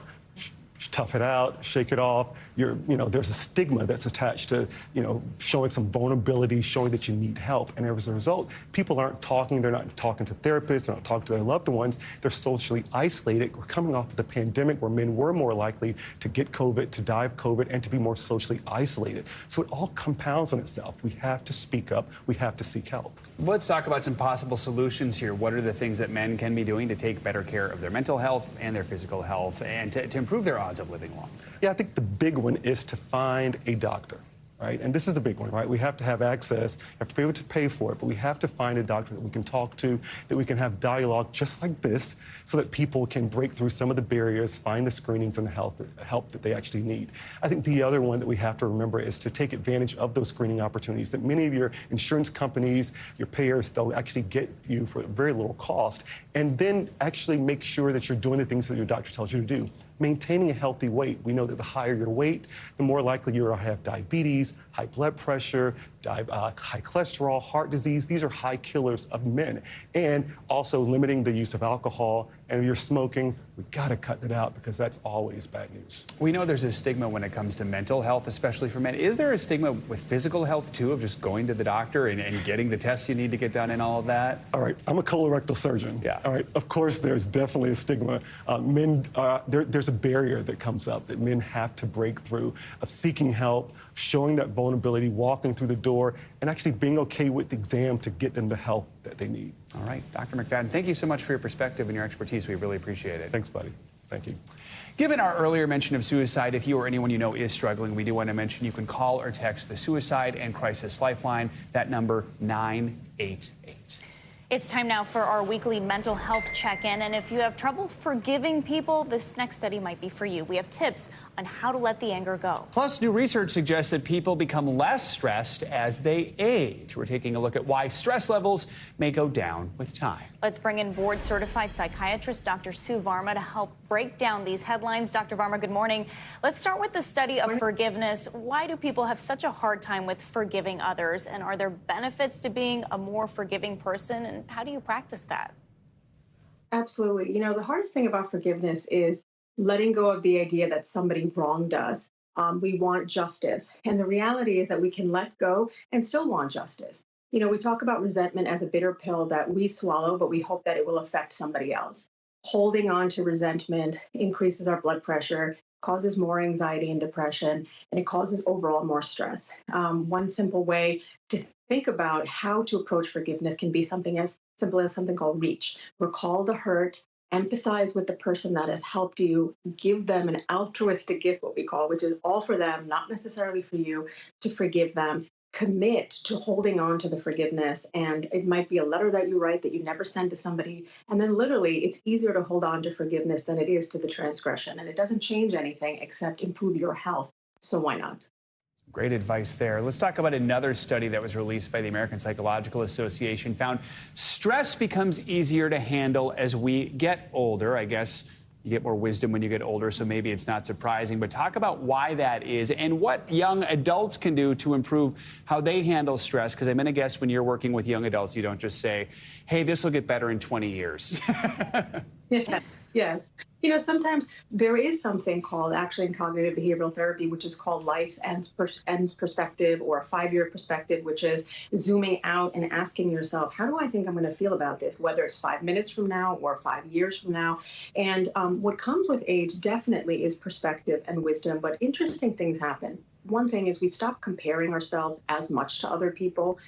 tough it out, shake it off. There's a stigma that's attached to, showing some vulnerability, showing that you need help. And as a result, people aren't talking. They're not talking to therapists. They're not talking to their loved ones. They're socially isolated. We're coming off of the pandemic where men were more likely to get COVID, to die of COVID, and to be more socially isolated. So it all compounds on itself. We have to speak up. We have to seek help. Let's talk about some possible solutions here. What are the things that men can be doing to take better care of their mental health and their physical health and to improve their odds of living long? Yeah, I think the big one is to find a doctor, right? And this is the big one, right? We have to have access, you have to be able to pay for it, but we have to find a doctor that we can talk to, that we can have dialogue just like this, so that people can break through some of the barriers, find the screenings and the help that they actually need. I think the other one that we have to remember is to take advantage of those screening opportunities that many of your insurance companies, your payers, they'll actually get you for very little cost, and then actually make sure that you're doing the things that your doctor tells you to do. Maintaining a healthy weight. We know that the higher your weight, the more likely you're to have diabetes, high blood pressure, high cholesterol, heart disease. These are high killers of men. And also limiting the use of alcohol And if you're smoking, we got to cut that out because that's always bad news. We know there's a stigma when it comes to mental health, especially for men. Is there a stigma with physical health, too, of just going to the doctor and getting the tests you need to get done and all of that? All right, I'm a colorectal surgeon. Yeah. All right, of course, there's definitely a stigma. There's a barrier that comes up that men have to break through of seeking help, showing that vulnerability, walking through the door, and actually being okay with the exam to get them the help that they need. All right, Dr. McFadden, thank you so much for your perspective and your expertise. We really appreciate it. Thanks, buddy. Thank you. Given our earlier mention of suicide, if you or anyone you know is struggling, we do want to mention you can call or text the Suicide and Crisis Lifeline, that number 988. It's time now for our weekly mental health check-in, and if you have trouble forgiving people, this next study might be for you. We have tips on how to let the anger go. Plus, new research suggests that people become less stressed as they age. We're taking a look at why stress levels may go down with time. Let's bring in board-certified psychiatrist Dr. Sue Varma to help break down these headlines. Dr. Varma, good morning. Let's start with the study of forgiveness. Why do people have such a hard time with forgiving others? And are there benefits to being a more forgiving person? And how do you practice that? Absolutely. You know, the hardest thing about forgiveness is letting go of the idea that somebody wronged us. We want justice. And the reality is that we can let go and still want justice. You know, we talk about resentment as a bitter pill that we swallow, but we hope that it will affect somebody else. Holding on to resentment increases our blood pressure, causes more anxiety and depression, and it causes overall more stress. One simple way to think about how to approach forgiveness can be something as simple as something called REACH. Recall the hurt, empathize with the person that has helped you, give them an altruistic gift, what we call, which is all for them, not necessarily for you, to forgive them. Commit to holding on to the forgiveness. And it might be a letter that you write that you never send to somebody. And then literally, it's easier to hold on to forgiveness than it is to the transgression. And it doesn't change anything except improve your health. So why not? Great advice there. Let's talk about another study that was released by the American Psychological Association. Found stress becomes easier to handle as we get older. I guess you get more wisdom when you get older, so maybe it's not surprising. But talk about why that is and what young adults can do to improve how they handle stress. Because I'm going to guess when you're working with young adults, you don't just say, hey, this will get better in 20 years. Yeah. Yes. You know, sometimes there is something called, actually in cognitive behavioral therapy, which is called life's ends perspective, or a 5-year perspective, which is zooming out and asking yourself, how do I think I'm going to feel about this, whether it's 5 minutes from now or 5 years from now? And what comes with age definitely is perspective and wisdom, but interesting things happen. One thing is we stop comparing ourselves as much to other people.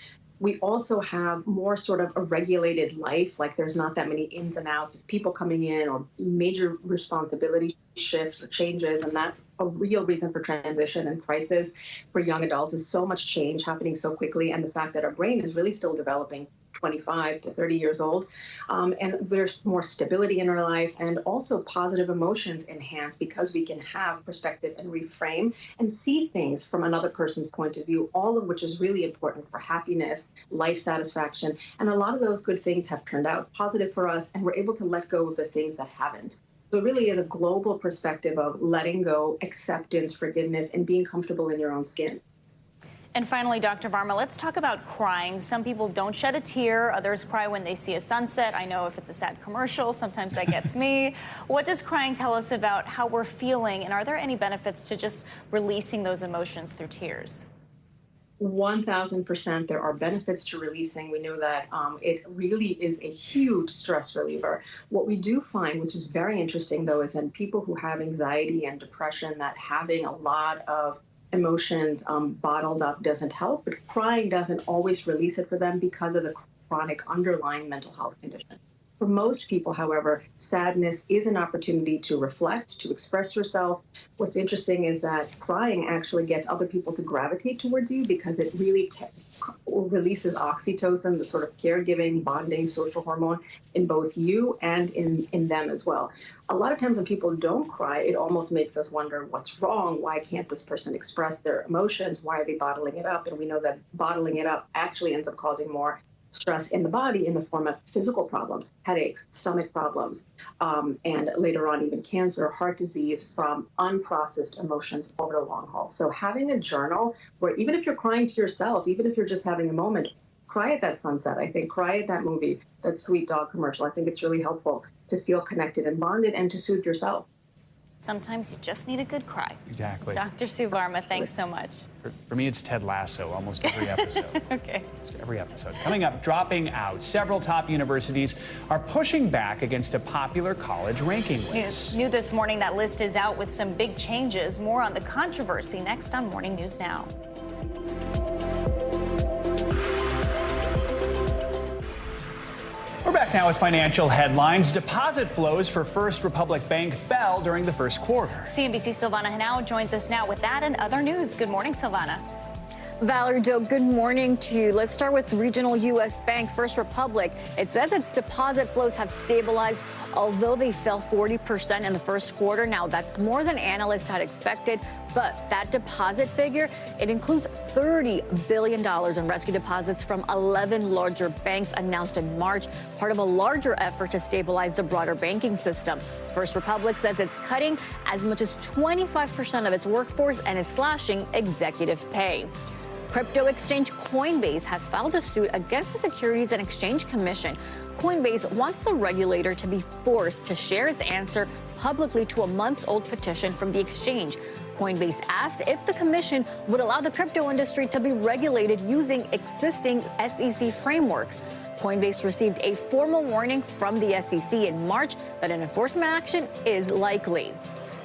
We also have more sort of a regulated life, like there's not that many ins and outs of people coming in or major responsibility shifts or changes. And that's a real reason for transition and crisis for young adults, is so much change happening so quickly. And the fact that our brain is really still developing 25 to 30 years old. And there's more stability in our life, and also positive emotions enhanced because we can have perspective and reframe and see things from another person's point of view, all of which is really important for happiness, life satisfaction. And a lot of those good things have turned out positive for us, and we're able to let go of the things that haven't. So it really is a global perspective of letting go, acceptance, forgiveness, and being comfortable in your own skin. And finally, Dr. Varma, let's talk about crying. Some people don't shed a tear. Others cry when they see a sunset. I know if it's a sad commercial, sometimes that gets me. What does crying tell us about how we're feeling? And are there any benefits to just releasing those emotions through tears? 1,000% there are benefits to releasing. We know that it really is a huge stress reliever. What we do find, which is very interesting, though, is in people who have anxiety and depression, that having a lot of emotions bottled up doesn't help, but crying doesn't always release it for them because of the chronic underlying mental health condition. For most people, however, sadness is an opportunity to reflect, to express yourself. What's interesting is that crying actually gets other people to gravitate towards you because it really releases oxytocin, the sort of caregiving, bonding, social hormone in both you and in them as well. A lot of times when people don't cry, it almost makes us wonder what's wrong. Why can't this person express their emotions? Why are they bottling it up? And we know that bottling it up actually ends up causing more stress in the body in the form of physical problems, headaches, stomach problems, and later on even cancer, heart disease from unprocessed emotions over the long haul. So having a journal where even if you're crying to yourself, even if you're just having a moment, cry at that sunset. I think cry at that movie, that Sweet Dog commercial. I think it's really helpful to feel connected and bonded and to soothe yourself. Sometimes you just need a good cry. Exactly. Dr. Sue Varma, thanks so much. For me, it's Ted Lasso almost every episode. Okay. Almost every episode. Coming up, dropping out. Several top universities are pushing back against a popular college ranking list. New this morning, that list is out with some big changes. More on the controversy next on Morning News Now. We're back now with financial headlines. Deposit flows for First Republic Bank fell during the first quarter. CNBC's Silvana Henao joins us now with that and other news. Good morning, Silvana. Valerie Doe, good morning to you. Let's start with regional U.S. bank First Republic. It says its deposit flows have stabilized, although they fell 40% in the first quarter. Now, that's more than analysts had expected, but that deposit figure, it includes $30 billion in rescue deposits from 11 larger banks announced in March, part of a larger effort to stabilize the broader banking system. First Republic says it's cutting as much as 25% of its workforce and is slashing executive pay. Crypto exchange Coinbase has filed a suit against the Securities and Exchange Commission. Coinbase wants the regulator to be forced to share its answer publicly to a month-old petition from the exchange. Coinbase asked if the commission would allow the crypto industry to be regulated using existing SEC frameworks. Coinbase received a formal warning from the SEC in March that an enforcement action is likely.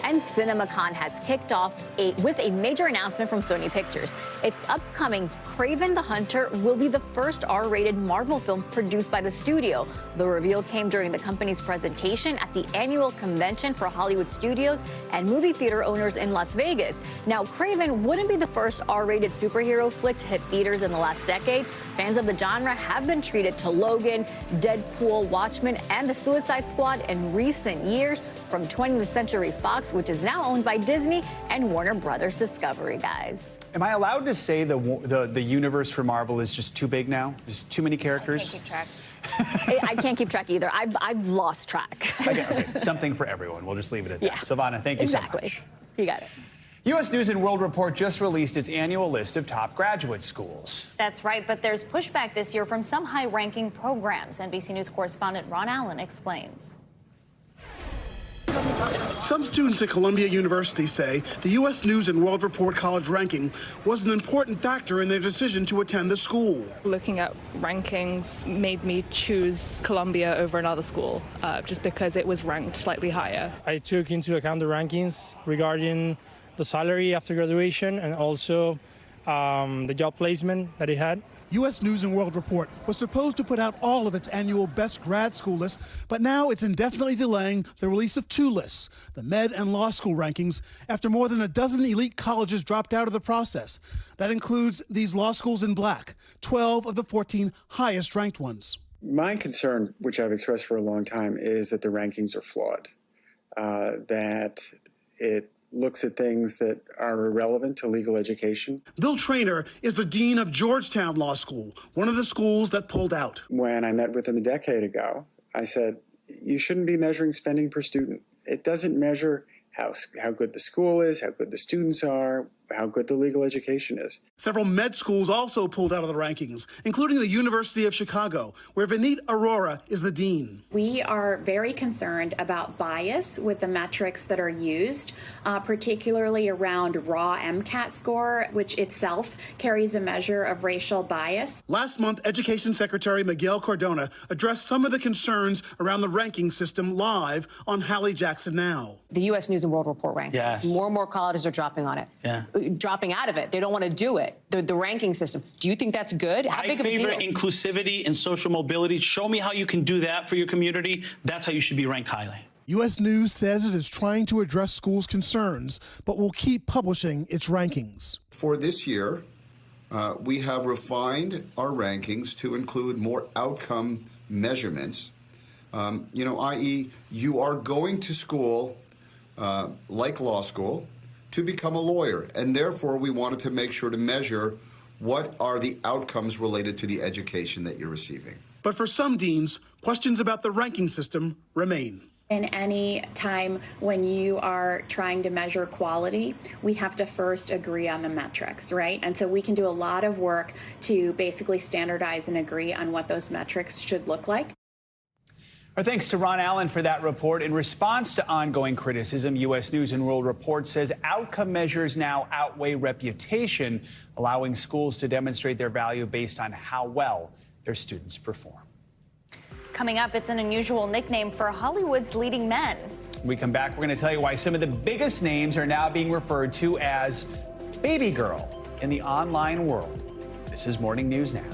And CinemaCon has kicked off with a major announcement from Sony Pictures. Its upcoming Kraven the Hunter will be the first R-rated Marvel film produced by the studio. The reveal came during the company's presentation at the annual convention for Hollywood studios and movie theater owners in Las Vegas. Now, Kraven wouldn't be the first R-rated superhero flick to hit theaters in the last decade. Fans of the genre have been treated to Logan, Deadpool, Watchmen, and The Suicide Squad in recent years from 20th Century Fox, which is now owned by Disney and Warner Brothers Discovery, guys. Am I allowed to say the universe for Marvel is just too big now? There's too many characters? I can't keep track. I can't keep track either. I've lost track. Okay. Something for everyone. We'll just leave it at that. Yeah. Silvana, thank you so much. You got it. U.S. News & World Report just released its annual list of top graduate schools. That's right, but there's pushback this year from some high-ranking programs. NBC News correspondent Ron Allen explains. Some students at Columbia University say the U.S. News & World Report college ranking was an important factor in their decision to attend the school. Looking at rankings made me choose Columbia over another school, just because it was ranked slightly higher. I took into account the rankings regarding the salary after graduation and also the job placement that it had. U.S. News & World Report was supposed to put out all of its annual best grad school lists, but now it's indefinitely delaying the release of two lists, the med and law school rankings, after more than a dozen elite colleges dropped out of the process. That includes these law schools in black, 12 of the 14 highest ranked ones. My concern, which I've expressed for a long time, is that the rankings are flawed, that it looks at things that are irrelevant to legal education. Bill Traynor is the dean of Georgetown Law School, one of the schools that pulled out. When I met with him a decade ago, I said, you shouldn't be measuring spending per student. It doesn't measure how good the school is, how good the students are, how good the legal education is. Several med schools also pulled out of the rankings, including the University of Chicago, where Vineet Arora is the dean. We are very concerned about bias with the metrics that are used, particularly around raw MCAT score, which itself carries a measure of racial bias. Last month, Education Secretary Miguel Cardona addressed some of the concerns around the ranking system live on Hallie Jackson Now. The U.S. News & World Report rankings. Yes. More and more colleges are dropping on it. Yeah. Dropping out of it. They don't want to do it. The ranking system. Do you think that's good? How big of a deal? I favor inclusivity and social mobility. Show me how you can do that for your community. That's how you should be ranked highly. U.S. News says it is trying to address schools' concerns, but will keep publishing its rankings. For this year, we have refined our rankings to include more outcome measurements. I.e., you are going to school, like law school, to become a lawyer, and therefore we wanted to make sure to measure what are the outcomes related to the education that you're receiving. But for some deans, questions about the ranking system remain. In any time when you are trying to measure quality, we have to first agree on the metrics, right? And so we can do a lot of work to basically standardize and agree on what those metrics should look like. Our thanks to Ron Allen for that report. In response to ongoing criticism, U.S. News and World Report says outcome measures now outweigh reputation, allowing schools to demonstrate their value based on how well their students perform. Coming up, it's an unusual nickname for Hollywood's leading men. When we come back, we're going to tell you why some of the biggest names are now being referred to as baby girl in the online world. This is Morning News Now.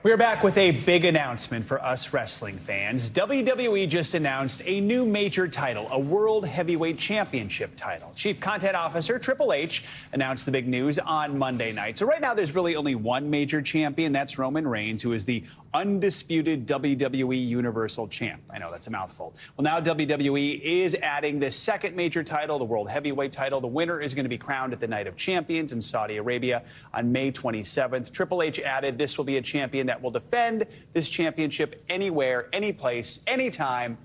We're back with a big announcement for us wrestling fans. WWE just announced a new major title, a World Heavyweight Championship title. Chief Content Officer Triple H announced the big news on Monday night. So right now there's really only one major champion. That's Roman Reigns, who is the undisputed WWE Universal Champ. I know that's a mouthful. Well, now WWE is adding this second major title, the World Heavyweight title. The winner is going to be crowned at the Night of Champions in Saudi Arabia on May 27th. Triple H added this will be a champion that will defend this championship anywhere, any place, anytime,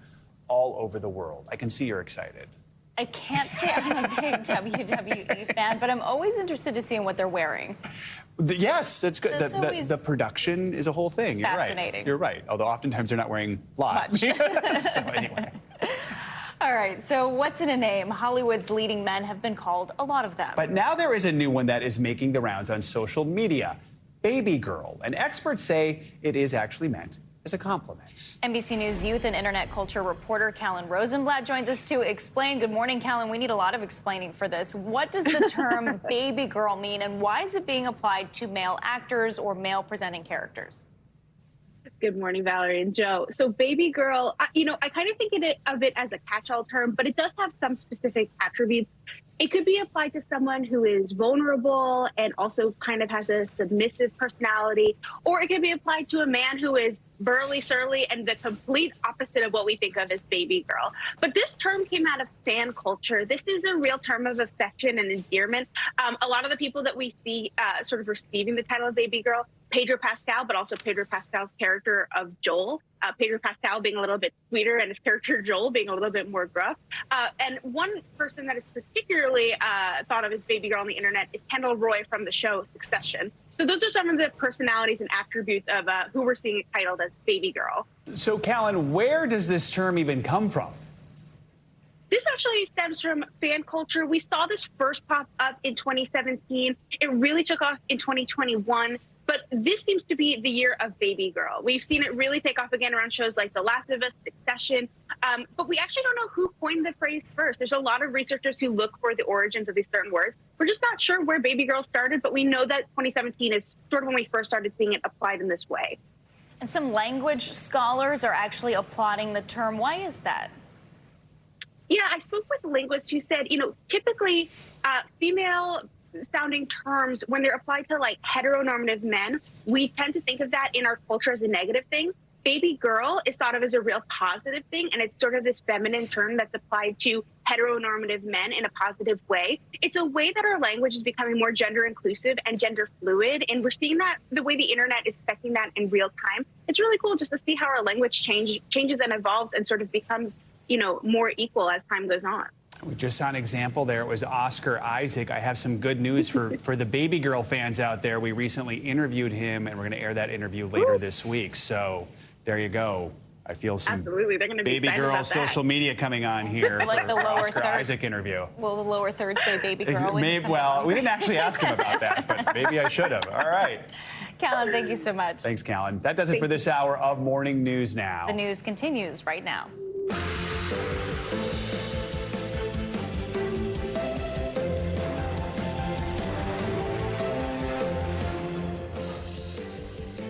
all over the world. I can see you're excited. I can't say I'm a big WWE fan, but I'm always interested to see what they're wearing. Yes, that's good. That's the production is a whole thing. Fascinating. You're right. Although oftentimes they're not wearing live. So anyway. All right, so what's in a name? Hollywood's leading men have been called a lot of them. But now there is a new one that is making the rounds on social media. Baby girl. And experts say it is actually meant as a compliment. NBC News youth and internet culture reporter Callan Rosenblatt joins us to explain. Good morning, Callan. We need a lot of explaining for this. What does the term baby girl mean, and why is it being applied to male actors or male presenting characters? Good morning, Valerie and Joe. So baby girl, I kind of think of it as a catch-all term, but it does have some specific attributes. It could be applied to someone who is vulnerable and also kind of has a submissive personality, or it could be applied to a man who is burly, surly, and the complete opposite of what we think of as baby girl. But this term came out of fan culture. This is a real term of affection and endearment. A lot of the people that we see sort of receiving the title of baby girl, Pedro Pascal, but also Pedro Pascal's character of Joel. Pedro Pascal being a little bit sweeter and his character Joel being a little bit more gruff. And one person that is particularly thought of as baby girl on the internet is Kendall Roy from the show Succession. So those are some of the personalities and attributes of who we're seeing titled as baby girl. So, Callan, where does this term even come from? This actually stems from fan culture. We saw this first pop up in 2017. It really took off in 2021. But this seems to be the year of baby girl. We've seen it really take off again around shows like The Last of Us, Succession. But we actually don't know who coined the phrase first. There's a lot of researchers who look for the origins of these certain words. We're just not sure where baby girl started, but we know that 2017 is sort of when we first started seeing it applied in this way. And some language scholars are actually applauding the term. Why is that? Yeah, I spoke with a linguist who said, typically female sounding terms, when they're applied to like heteronormative men, we tend to think of that in our culture as a negative thing. Baby girl is thought of as a real positive thing, and it's sort of this feminine term that's applied to heteronormative men in a positive way. It's a way that our language is becoming more gender inclusive and gender fluid, and we're seeing that the way the internet is affecting that in real time. It's really cool just to see how our language changes and evolves and sort of becomes, more equal as time goes on. We just saw an example there. It was Oscar Isaac. I have some good news for the baby girl fans out there. We recently interviewed him, and we're going to air that interview later this week. So there you go. I feel some absolutely. They're going to be baby girl social media coming on here like for the lower Oscar third. Isaac interview. Will the lower third say baby girl? Well, we didn't actually ask him about that, but maybe I should have. All right. Callan, thank you so much. Thanks, Callan. That does it for this hour of Morning News Now. The news continues right now.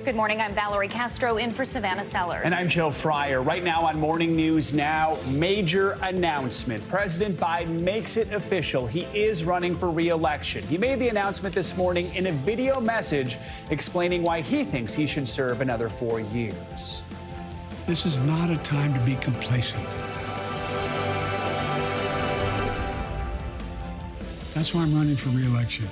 Good morning. I'm Valerie Castro in for Savannah Sellers. And I'm Joe Fryer. Right now on Morning News Now, major announcement. President Biden makes it official. He is running for re-election. He made the announcement this morning in a video message explaining why he thinks he should serve another 4 years. This is not a time to be complacent. That's why I'm running for re-election.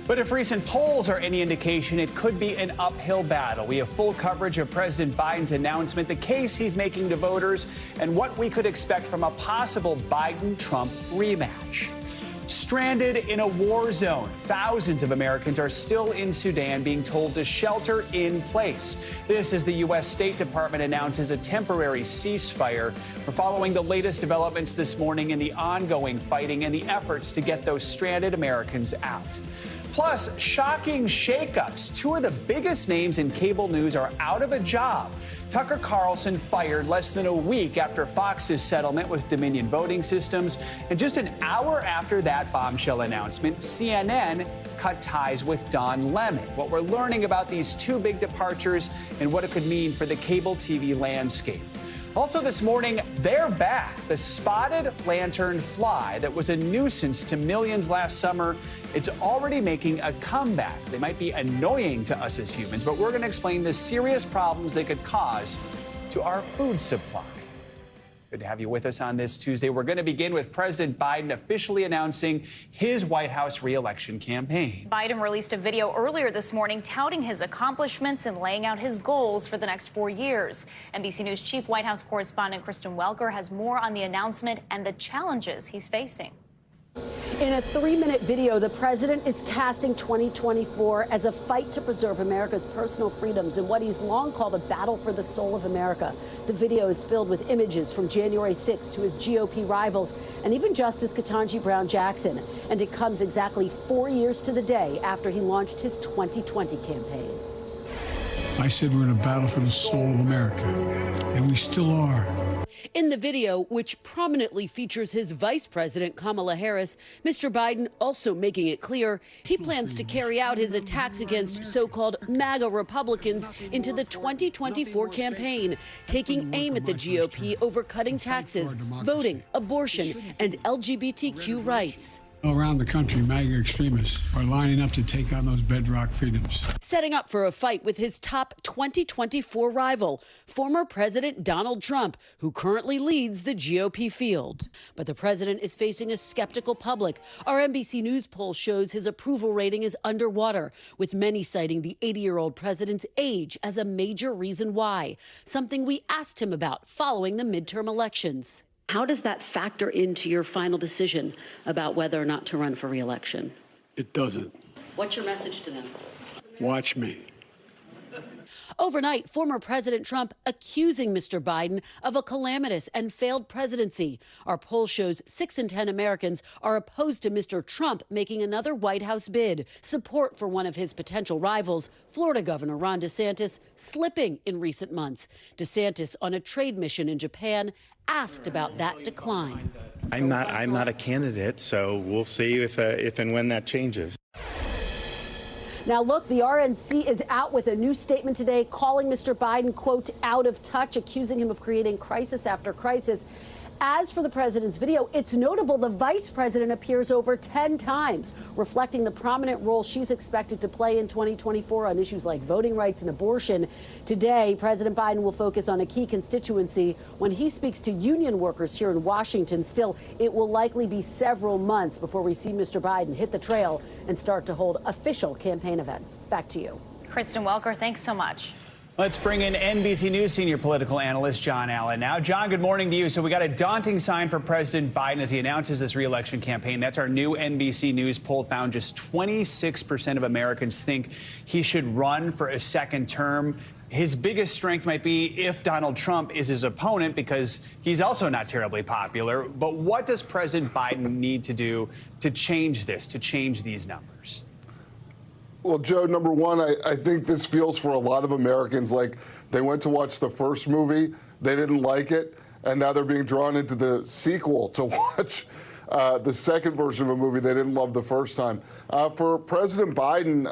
But if recent polls are any indication, it could be an uphill battle. We have full coverage of President Biden's announcement, the case he's making to voters, and what we could expect from a possible Biden-Trump rematch. Stranded in a war zone, thousands of Americans are still in Sudan being told to shelter in place. This as the U.S. State Department announces a temporary ceasefire. We're following the latest developments this morning in the ongoing fighting and the efforts to get those stranded Americans out. Plus, shocking shakeups. Two of the biggest names in cable news are out of a job. Tucker Carlson fired less than a week after Fox's settlement with Dominion Voting Systems. And just an hour after that bombshell announcement, CNN cut ties with Don Lemon. What we're learning about these two big departures and what it could mean for the cable TV landscape. Also this morning, they're back. The spotted lanternfly that was a nuisance to millions last summer, it's already making a comeback. They might be annoying to us as humans, but we're going to explain the serious problems they could cause to our food supply. Good to have you with us on this Tuesday. We're going to begin with President Biden officially announcing his White House re-election campaign. Biden released a video earlier this morning touting his accomplishments and laying out his goals for the next 4 years. NBC News Chief White House Correspondent Kristen Welker has more on the announcement and the challenges he's facing. In a 3-minute video, the president is casting 2024 as a fight to preserve America's personal freedoms in what he's long called a battle for the soul of America. The video is filled with images from January 6th to his GOP rivals and even Justice Ketanji Brown Jackson. And it comes exactly 4 years to the day after he launched his 2020 campaign. I said we're in a battle for the soul of America, and we still are. In the video, which prominently features his vice president, Kamala Harris, Mr. Biden also making it clear he plans to carry out his attacks against so-called MAGA Republicans into the 2024 campaign, taking aim at the GOP over cutting taxes, voting, abortion, and LGBTQ rights. Around the country, MAGA extremists are lining up to take on those bedrock freedoms. Setting up for a fight with his top 2024 rival, former President Donald Trump, who currently leads the GOP field. But the president is facing a skeptical public. Our NBC News poll shows his approval rating is underwater, with many citing the 80-year-old president's age as a major reason why, something we asked him about following the midterm elections. How does that factor into your final decision about whether or not to run for re-election? It doesn't. What's your message to them? Watch me. Overnight, former President Trump accusing Mr. Biden of a calamitous and failed presidency. Our poll shows 6 in 10 Americans are opposed to Mr. Trump making another White House bid. Support for one of his potential rivals, Florida Governor Ron DeSantis, slipping in recent months. DeSantis on a trade mission in Japan asked about that decline. I'm not a candidate, so we'll see if and when that changes. Now, look, the RNC is out with a new statement today calling Mr. Biden, quote, out of touch, accusing him of creating crisis after crisis. As for the president's video, it's notable the vice president appears over 10 times, reflecting the prominent role she's expected to play in 2024 on issues like voting rights and abortion. Today, President Biden will focus on a key constituency when he speaks to union workers here in Washington. Still, it will likely be several months before we see Mr. Biden hit the trail and start to hold official campaign events. Back to you. Kristen Welker, thanks so much. Let's bring in NBC News senior political analyst John Allen now. John, good morning to you. So we got a daunting sign for President Biden as he announces this re-election campaign. That's our new NBC News poll found just 26% of Americans think he should run for a second term. His biggest strength might be if Donald Trump is his opponent, because he's also not terribly popular. But what does President Biden need to do to change this, to change these numbers? Well, Joe, number one, I think this feels for a lot of Americans like they went to watch the first movie, they didn't like it, and now they're being drawn into the sequel to watch the second version of a movie they didn't love the first time. For President Biden,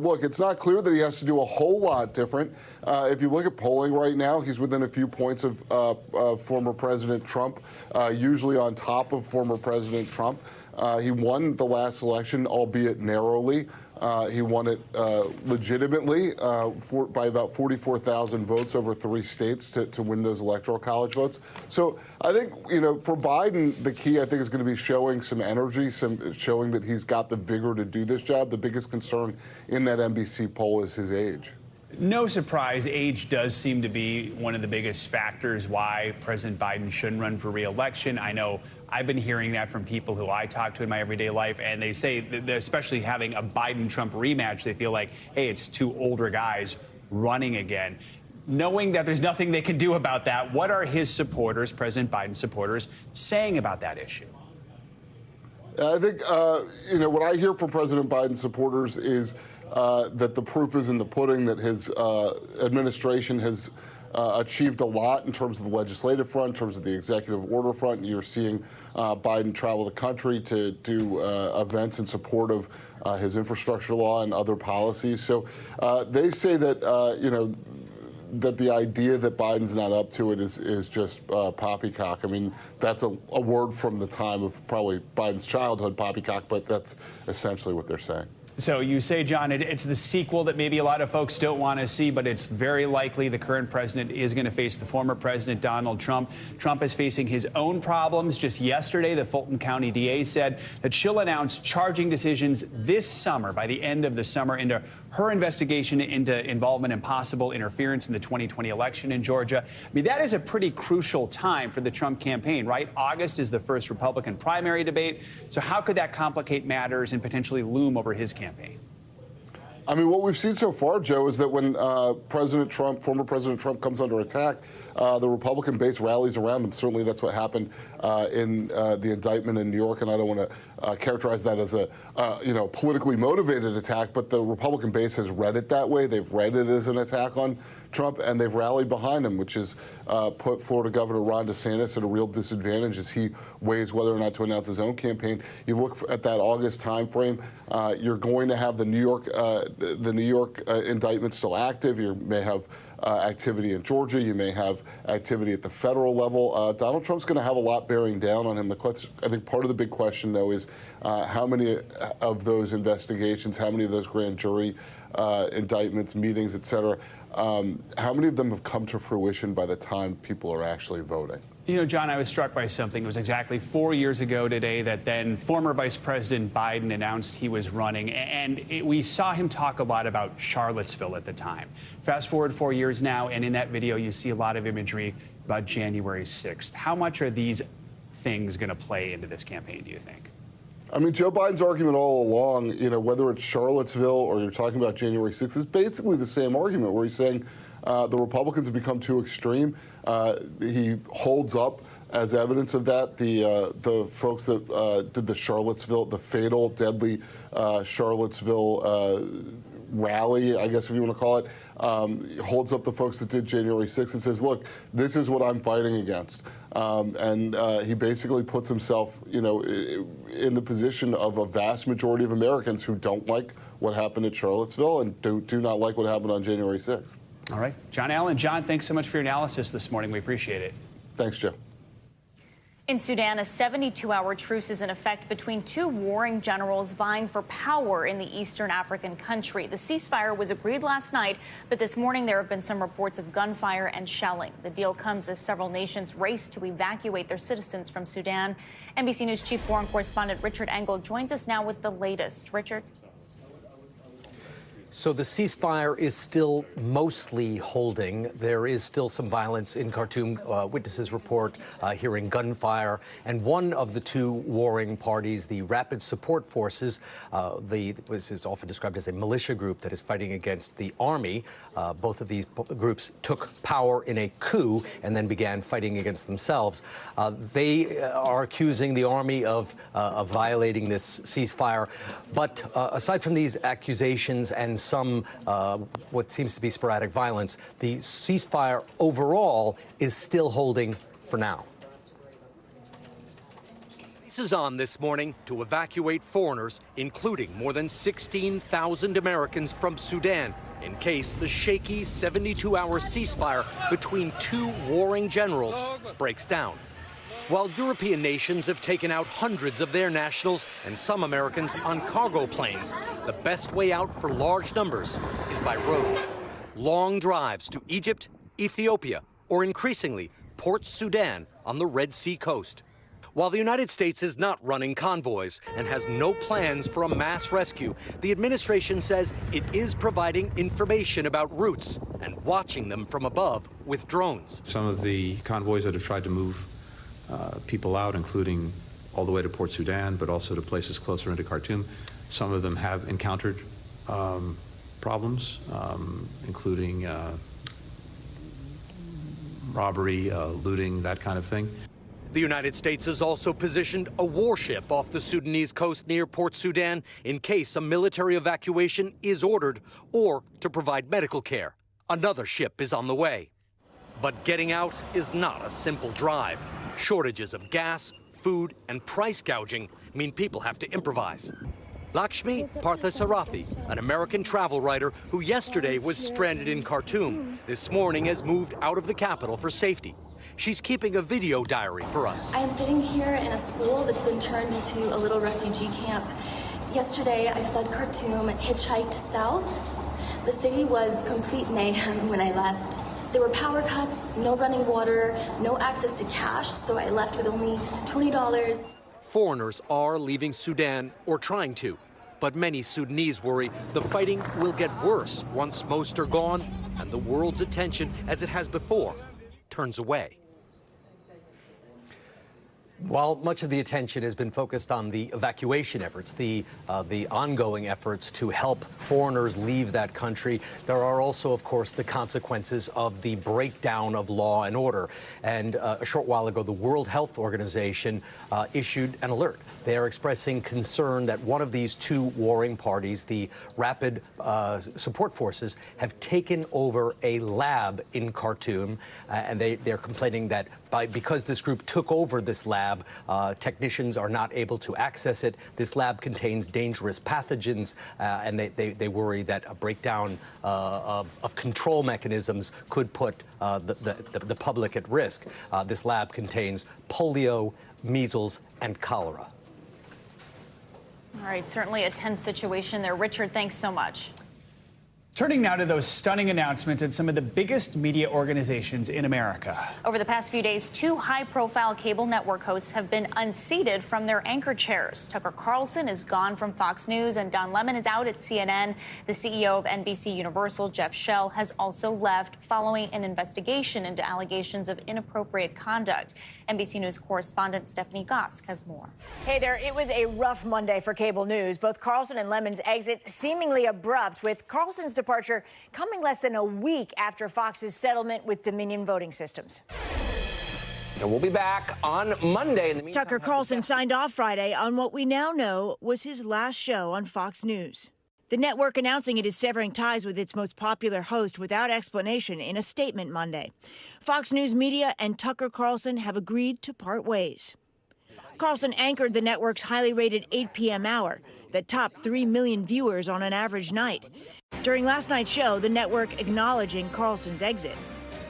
look, it's not clear that he has to do a whole lot different. If you look at polling right now, he's within a few points of former President Trump, usually on top of former President Trump. He won the last election, albeit narrowly. He won it legitimately by about 44,000 votes over 3 states to win those electoral college votes. So I think, for Biden, the key, I think, is going to be showing some energy, showing that he's got the vigor to do this job. The biggest concern in that NBC poll is his age. No surprise, age does seem to be one of the biggest factors why President Biden shouldn't run for re-election. I know I've been hearing that from people who I talk to in my everyday life, and they say that especially having a Biden-Trump rematch, they feel like, hey, it's 2 older guys running again. Knowing that there's nothing they can do about that, what are his supporters, President Biden's supporters, saying about that issue? I think, what I hear from President Biden's supporters is that the proof is in the pudding, that his administration has achieved a lot in terms of the legislative front, in terms of the executive order front. You're seeing Biden travel the country to do events in support of his infrastructure law and other policies. So they say that, that the idea that Biden's not up to it is just poppycock. I mean, that's a word from the time of probably Biden's childhood, poppycock, but that's essentially what they're saying. So you say, John, it's the sequel that maybe a lot of folks don't want to see, but it's very likely the current president is going to face the former president, Donald Trump. Trump is facing his own problems. Just yesterday, the Fulton County DA said that she'll announce charging decisions this summer, by the end of the summer, into her investigation into involvement and possible interference in the 2020 election in Georgia. I mean, that is a pretty crucial time for the Trump campaign, right? August is the first Republican primary debate. So how could that complicate matters and potentially loom over his campaign? I mean, what we've seen so far, Joe, is that when former President Trump comes under attack, the Republican base rallies around him. Certainly that's what happened in the indictment in New York, and I don't want to characterize that as a politically motivated attack, but the Republican base has read it that way. They've read it as an attack on Trump, and they've rallied behind him, which has put Florida Governor Ron DeSantis at a real disadvantage as he weighs whether or not to announce his own campaign. You look at that August timeframe, you're going to have the New York indictment still active. You may have activity in Georgia. You may have activity at the federal level. Donald Trump's going to have a lot bearing down on him. I think part of the big question, though, is how many of those investigations, how many of those grand jury indictments, meetings, et cetera, how many of them have come to fruition by the time people are actually voting? You know, John, I was struck by something. It was exactly 4 years ago today that then former Vice President Biden announced he was running, and we saw him talk a lot about Charlottesville at the time. Fast forward 4 years now, and in that video, you see a lot of imagery about January 6th. How much are these things going to play into this campaign, do you think? I mean, Joe Biden's argument all along, whether it's Charlottesville or you're talking about January 6th, is basically the same argument where he's saying the Republicans have become too extreme. He holds up as evidence of that the folks that did the fatal, deadly Charlottesville rally, I guess if you want to call it, holds up the folks that did January 6th and says, look, this is what I'm fighting against. And he basically puts himself, in the position of a vast majority of Americans who don't like what happened at Charlottesville and do not like what happened on January 6th. All right. John Allen. John, thanks so much for your analysis this morning. We appreciate it. Thanks, Joe. In Sudan, a 72-hour truce is in effect between 2 warring generals vying for power in the eastern African country. The ceasefire was agreed last night, but this morning there have been some reports of gunfire and shelling. The deal comes as several nations race to evacuate their citizens from Sudan. NBC News chief foreign correspondent Richard Engel joins us now with the latest. Richard. So the ceasefire is still mostly holding. There is still some violence in Khartoum. Witnesses report hearing gunfire. And one of the 2 warring parties, the Rapid Support Forces, this is often described as a militia group that is fighting against the army. Both of these groups took power in a coup and then began fighting against themselves. They are accusing the army of violating this ceasefire. But aside from these accusations and some what seems to be sporadic violence, the ceasefire overall is still holding for now. This is on this morning to evacuate foreigners, including more than 16,000 Americans from Sudan, in case the shaky 72-hour ceasefire between 2 warring generals breaks down. While European nations have taken out hundreds of their nationals and some Americans on cargo planes, the best way out for large numbers is by road. Long drives to Egypt, Ethiopia, or increasingly, Port Sudan on the Red Sea coast. While the United States is not running convoys and has no plans for a mass rescue, the administration says it is providing information about routes and watching them from above with drones. Some of the convoys that have tried to move people out, including all the way to Port Sudan, but also to places closer into Khartoum, some of them have encountered problems, including robbery, looting, that kind of thing. The United States has also positioned a warship off the Sudanese coast near Port Sudan in case a military evacuation is ordered or to provide medical care. Another ship is on the way. But getting out is not a simple drive. Shortages of gas, food, and price gouging mean people have to improvise. Lakshmi Parthasarathi, an American travel writer who yesterday was stranded in Khartoum, this morning has moved out of the capital for safety. She's keeping a video diary for us. I am sitting here in a school that's been turned into a little refugee camp. Yesterday, I fled Khartoum, hitchhiked south. The city was complete mayhem when I left. There were power cuts, no running water, no access to cash, so I left with only $20. Foreigners are leaving Sudan, or trying to, but many Sudanese worry the fighting will get worse once most are gone and the world's attention, as it has before, turns away. While much of the attention has been focused on the evacuation efforts, the ongoing efforts to help foreigners leave that country, there are also, of course, the consequences of the breakdown of law and order. And a short while ago, the World Health Organization issued an alert. They are expressing concern that one of these two warring parties, the Rapid Support Forces, have taken over a lab in Khartoum, and they're complaining that because this group took over this lab, technicians are not able to access it. This lab contains dangerous pathogens, and they worry that a breakdown of control mechanisms could put the public at risk. This lab contains polio, measles, and cholera. All right, certainly a tense situation there. Richard, thanks so much. Turning now to those stunning announcements at some of the biggest media organizations in America. Over the past few days, two high-profile cable network hosts have been unseated from their anchor chairs. Tucker Carlson is gone from Fox News, and Don Lemon is out at CNN. The CEO of NBC Universal, Jeff Shell, has also left following an investigation into allegations of inappropriate conduct. NBC News correspondent Stephanie Gosk has more. Hey there, it was a rough Monday for cable news. Both Carlson and Lemon's exit seemingly abrupt, with Carlson's departure coming less than a week after Fox's settlement with Dominion Voting Systems. And we'll be back on Monday. In the meantime, Tucker Carlson signed off Friday on what we now know was his last show on Fox News. The network announcing it is severing ties with its most popular host without explanation in a statement Monday. Fox News Media and Tucker Carlson have agreed to part ways. Carlson anchored the network's highly rated 8 p.m. hour that topped 3 million viewers on an average night. During last night's show, the network acknowledging Carlson's exit.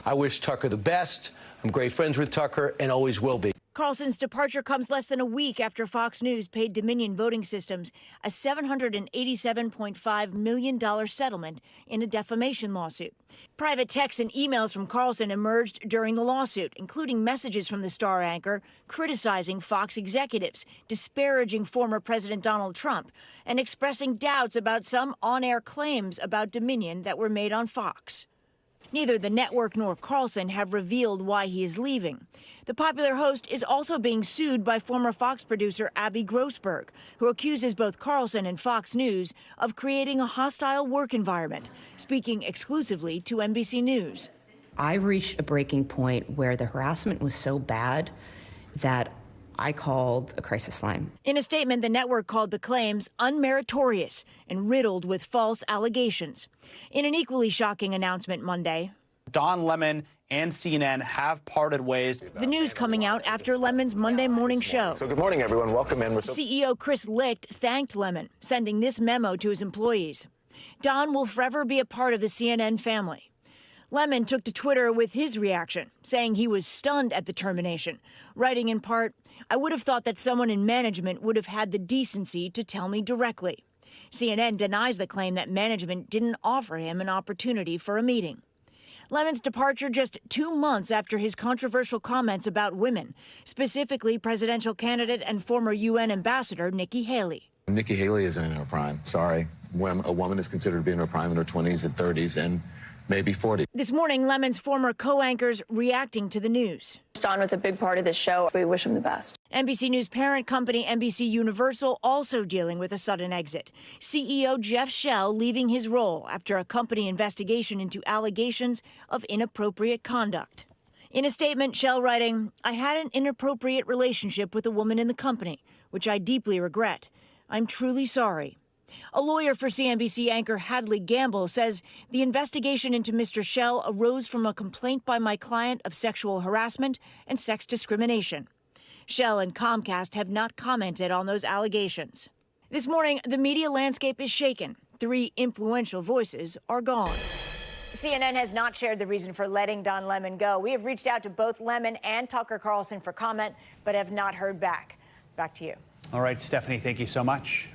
I wish Tucker the best. I'm great friends with Tucker and always will be. Carlson's departure comes less than a week after Fox News paid Dominion Voting Systems a $787.5 million settlement in a defamation lawsuit. Private texts and emails from Carlson emerged during the lawsuit, including messages from the Star anchor criticizing Fox executives, disparaging former President Donald Trump, and expressing doubts about some on-air claims about Dominion that were made on Fox. Neither the network nor Carlson have revealed why he is leaving. The popular host is also being sued by former Fox producer Abby Grossberg, who accuses both Carlson and Fox News of creating a hostile work environment, speaking exclusively to NBC News. I reached a breaking point where the harassment was so bad that I called a crisis line. In a statement, the network called the claims unmeritorious and riddled with false allegations. In an equally shocking announcement Monday, Don Lemon and CNN have parted ways. The news coming out after Lemon's Monday morning show. So good morning, everyone. Welcome in. CEO Chris Licht thanked Lemon, sending this memo to his employees. Don will forever be a part of the CNN family. Lemon took to Twitter with his reaction, saying he was stunned at the termination, writing in part, "I would have thought that someone in management would have had the decency to tell me directly." CNN denies the claim that management didn't offer him an opportunity for a meeting. Lemon's departure just 2 months after his controversial comments about women, specifically presidential candidate and former UN ambassador Nikki Haley. Nikki Haley isn't in her prime. Sorry. When a woman is considered to be in her prime in her 20s and 30s and maybe 40. This morning, Lemon's former co-anchors reacting to the news. Don was a big part of this show. We wish him the best. NBC News parent company NBC Universal also dealing with a sudden exit. CEO Jeff Shell leaving his role after a company investigation into allegations of inappropriate conduct. In a statement, Shell writing, "I had an inappropriate relationship with a woman in the company, which I deeply regret. I'm truly sorry." A lawyer for CNBC anchor Hadley Gamble says the investigation into Mr. Shell arose from a complaint by my client of sexual harassment and sex discrimination. Shell and Comcast have not commented on those allegations. This morning, the media landscape is shaken. 3 influential voices are gone. CNN has not shared the reason for letting Don Lemon go. We have reached out to both Lemon and Tucker Carlson for comment, but have not heard back. Back to you. All right, Stephanie, thank you so much.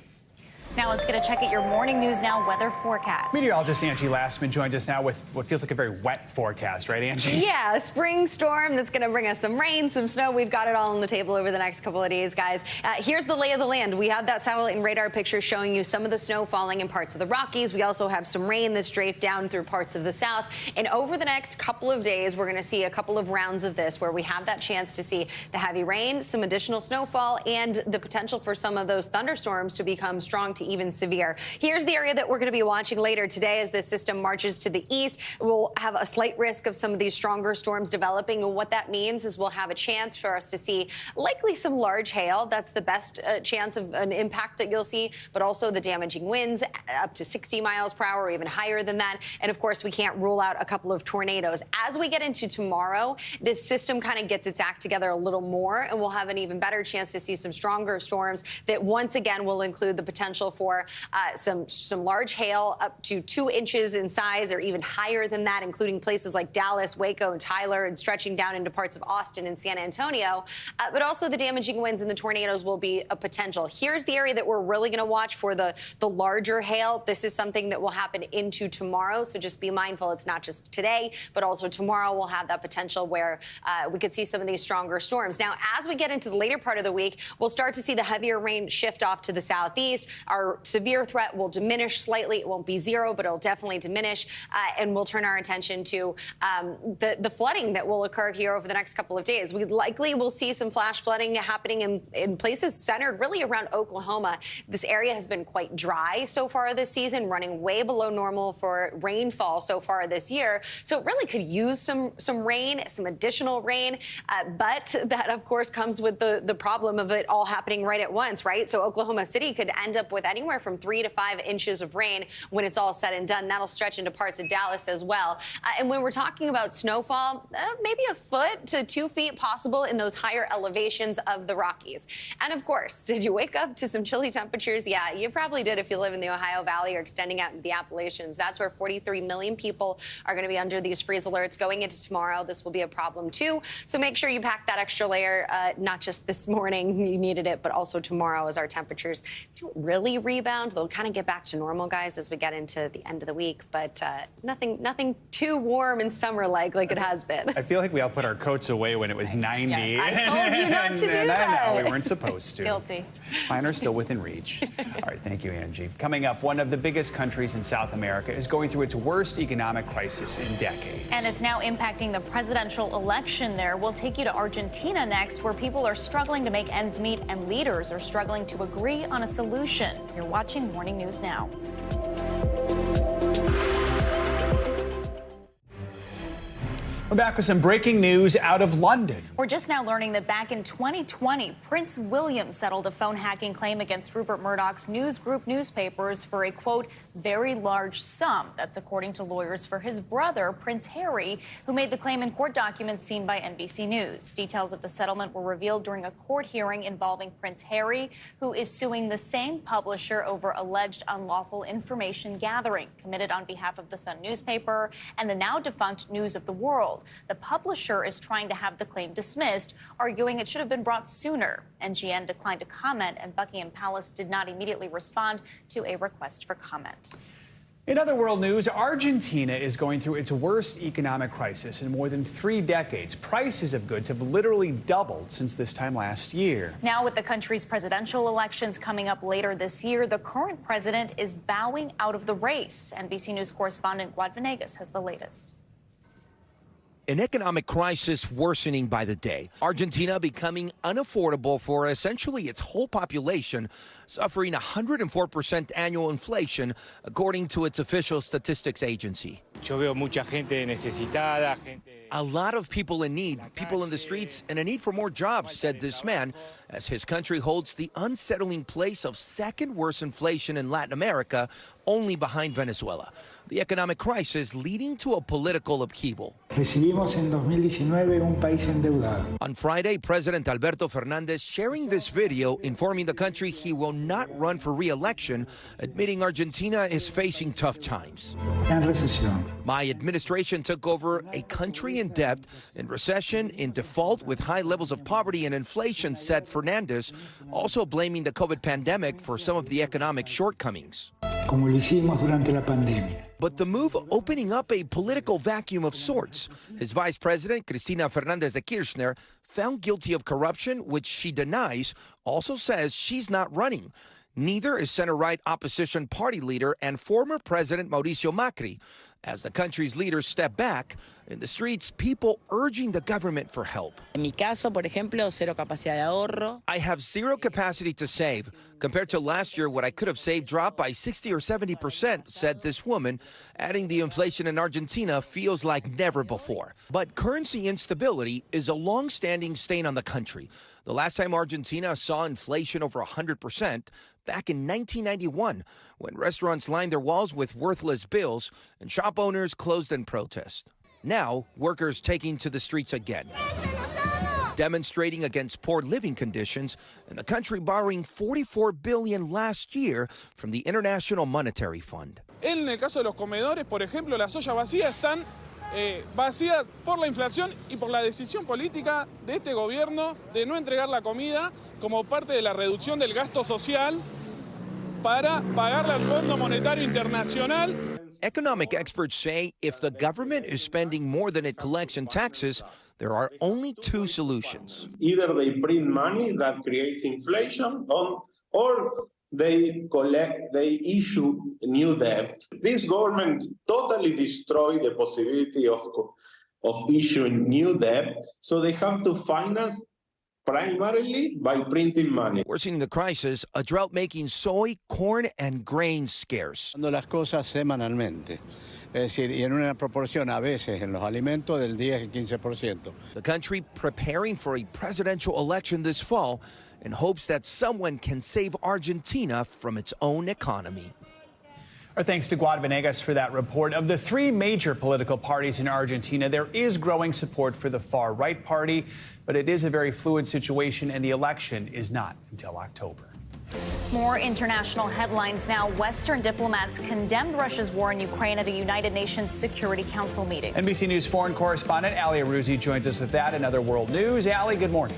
Now let's get a check at your Morning News Now weather forecast. Meteorologist Angie Lastman joins us now with what feels like a very wet forecast, right, Angie? Yeah, a spring storm that's going to bring us some rain, some snow. We've got it all on the table over the next couple of days, guys. Here's the lay of the land. We have that satellite and radar picture showing you some of the snow falling in parts of the Rockies. We also have some rain that's draped down through parts of the south. And over the next couple of days, we're going to see a couple of rounds of this where we have that chance to see the heavy rain, some additional snowfall, and the potential for some of those thunderstorms to become strong to even severe. Here's the area that we're going to be watching later today as this system marches to the east. We'll have a slight risk of some of these stronger storms developing. And what that means is we'll have a chance for us to see likely some large hail. That's the best chance of an impact that you'll see, but also the damaging winds up to 60 miles per hour or even higher than that. And of course, we can't rule out a couple of tornadoes. As we get into tomorrow, this system kind of gets its act together a little more, and we'll have an even better chance to see some stronger storms that once again will include the potential for some large hail up to 2 inches in size or even higher than that, including places like Dallas, Waco, and Tyler, and stretching down into parts of Austin and San Antonio. But also the damaging winds and the tornadoes will be a potential. Here's the area that we're really going to watch for the larger hail. This is something that will happen into tomorrow, so just be mindful. It's not just today, but also tomorrow we'll have that potential where we could see some of these stronger storms. Now, as we get into the later part of the week, we'll start to see the heavier rain shift off to the southeast. Our severe threat will diminish slightly. It won't be zero, but it'll definitely diminish. And we'll turn our attention to the flooding that will occur here over the next couple of days. We likely will see some flash flooding happening in places centered really around Oklahoma. This area has been quite dry so far this season, running way below normal for rainfall so far this year. So it really could use some rain, some additional rain. But that, of course, comes with the problem of it all happening right at once, right? So Oklahoma City could end up with anywhere from 3 to 5 inches of rain when it's all said and done. That'll stretch into parts of Dallas as well. And when we're talking about snowfall, maybe a foot to 2 feet possible in those higher elevations of the Rockies. And of course, did you wake up to some chilly temperatures? Yeah, you probably did if you live in the Ohio Valley or extending out the Appalachians. That's where 43 million people are going to be under these freeze alerts going into tomorrow. This will be a problem too. So make sure you pack that extra layer, not just this morning, you needed it, but also tomorrow as our temperatures don't really rebound. They'll kind of get back to normal, guys, as we get into the end of the week, but nothing too warm and summer-like like it has been. I feel like we all put our coats away when it was 90. Yeah, I told you not to do that. I know, we weren't supposed to. Guilty. Mine are still within reach. All right, thank you, Angie. Coming up, one of the biggest countries in South America is going through its worst economic crisis in decades. And it's now impacting the presidential election there. We'll take you to Argentina next, where people are struggling to make ends meet and leaders are struggling to agree on a solution. You're watching Morning News Now. We're back with some breaking news out of London. We're just now learning that back in 2020, Prince William settled a phone hacking claim against Rupert Murdoch's News Group newspapers for a, quote, very large sum. That's according to lawyers for his brother, Prince Harry, who made the claim in court documents seen by NBC News. Details of the settlement were revealed during a court hearing involving Prince Harry, who is suing the same publisher over alleged unlawful information gathering committed on behalf of the Sun newspaper and the now defunct News of the World. The publisher is trying to have the claim dismissed, arguing it should have been brought sooner. NGN declined to comment, and Buckingham Palace did not immediately respond to a request for comment. In other world news, Argentina is going through its worst economic crisis in more than 3 decades. Prices of goods have literally doubled since this time last year. Now, with the country's presidential elections coming up later this year, the current president is bowing out of the race. NBC News correspondent Guad Venegas has the latest. An economic crisis worsening by the day. Argentina becoming unaffordable for essentially its whole population, suffering 104% annual inflation, according to its official statistics agency. Yo veo mucha gente necesitada, A lot of people in need, people in the streets, and a need for more jobs, said this man, as his country holds the unsettling place of second worst inflation in Latin America, only behind Venezuela. The economic crisis leading to a political upheaval. Recibimos en 2019 un país endeudado. On Friday, President Alberto Fernandez sharing this video informing the country he will not run for re-election, admitting Argentina is facing tough times. En recesión. My administration took over a country in debt, in recession, in default, with high levels of poverty and inflation, said Fernandez, also blaming the COVID pandemic for some of the economic shortcomings. Como lo hicimos durante la pandemia. But the move opening up a political vacuum of sorts. His vice president, Cristina Fernández de Kirchner, found guilty of corruption, which she denies, also says she's not running. Neither is center-right opposition party leader and former President Mauricio Macri. As the country's leaders step back, in the streets, people urging the government for help. En mi caso, por ejemplo, cero capacidad de ahorro. I have zero capacity to save. Compared to last year, what I could have saved dropped by 60 or 70%, said this woman, adding the inflation in Argentina feels like never before. But currency instability is a long-standing stain on the country. The last time Argentina saw inflation over 100%, back in 1991, when restaurants lined their walls with worthless bills and shop owners closed in protest. Now, workers taking to the streets again, demonstrating against poor living conditions, and the country borrowing $44 billion last year from the International Monetary Fund. En el caso de los comedores, por ejemplo, las ollas vacías están vacías por la inflación y por la decisión política de este gobierno de no entregar la comida como parte de la reducción del gasto social para pagarle al Fondo Monetario Internacional. Economic experts say if the government is spending more than it collects in taxes, there are only 2 solutions. Either they print money that creates inflation, or they issue new debt. This government totally destroyed the possibility of issuing new debt, so they have to finance primarily by printing money. Worsening the crisis, a drought making soy, corn, and grains scarce. Cuando las cosas semanalmente, es decir, y en una proporción a veces en los alimentos del 10 al 15%. The country preparing for a presidential election this fall in hopes that someone can save Argentina from its own economy. Our thanks to Guad Venegas for that report. Of the 3 major political parties in Argentina, there is growing support for the far-right party, but it is a very fluid situation, and the election is not until October. More international headlines now. Western diplomats condemned Russia's war in Ukraine at a United Nations Security Council meeting. NBC News foreign correspondent Ali Aruzzi joins us with that and other world news. Ali, good morning.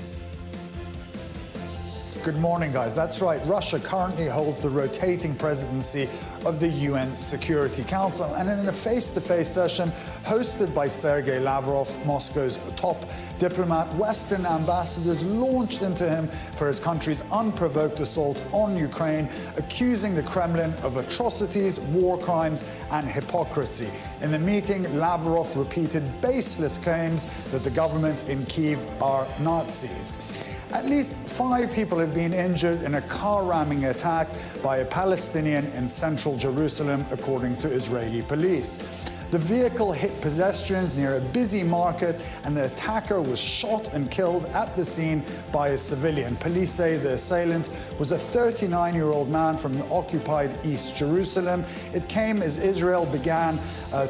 Good morning, guys. That's right. Russia currently holds the rotating presidency of the UN Security Council. And in a face-to-face session hosted by Sergei Lavrov, Moscow's top diplomat, Western ambassadors launched into him for his country's unprovoked assault on Ukraine, accusing the Kremlin of atrocities, war crimes, and hypocrisy. In the meeting, Lavrov repeated baseless claims that the government in Kyiv are Nazis. At least 5 people have been injured in a car-ramming attack by a Palestinian in central Jerusalem, according to Israeli police. The vehicle hit pedestrians near a busy market, and the attacker was shot and killed at the scene by a civilian. Police say the assailant was a 39-year-old man from the occupied East Jerusalem. It came as Israel began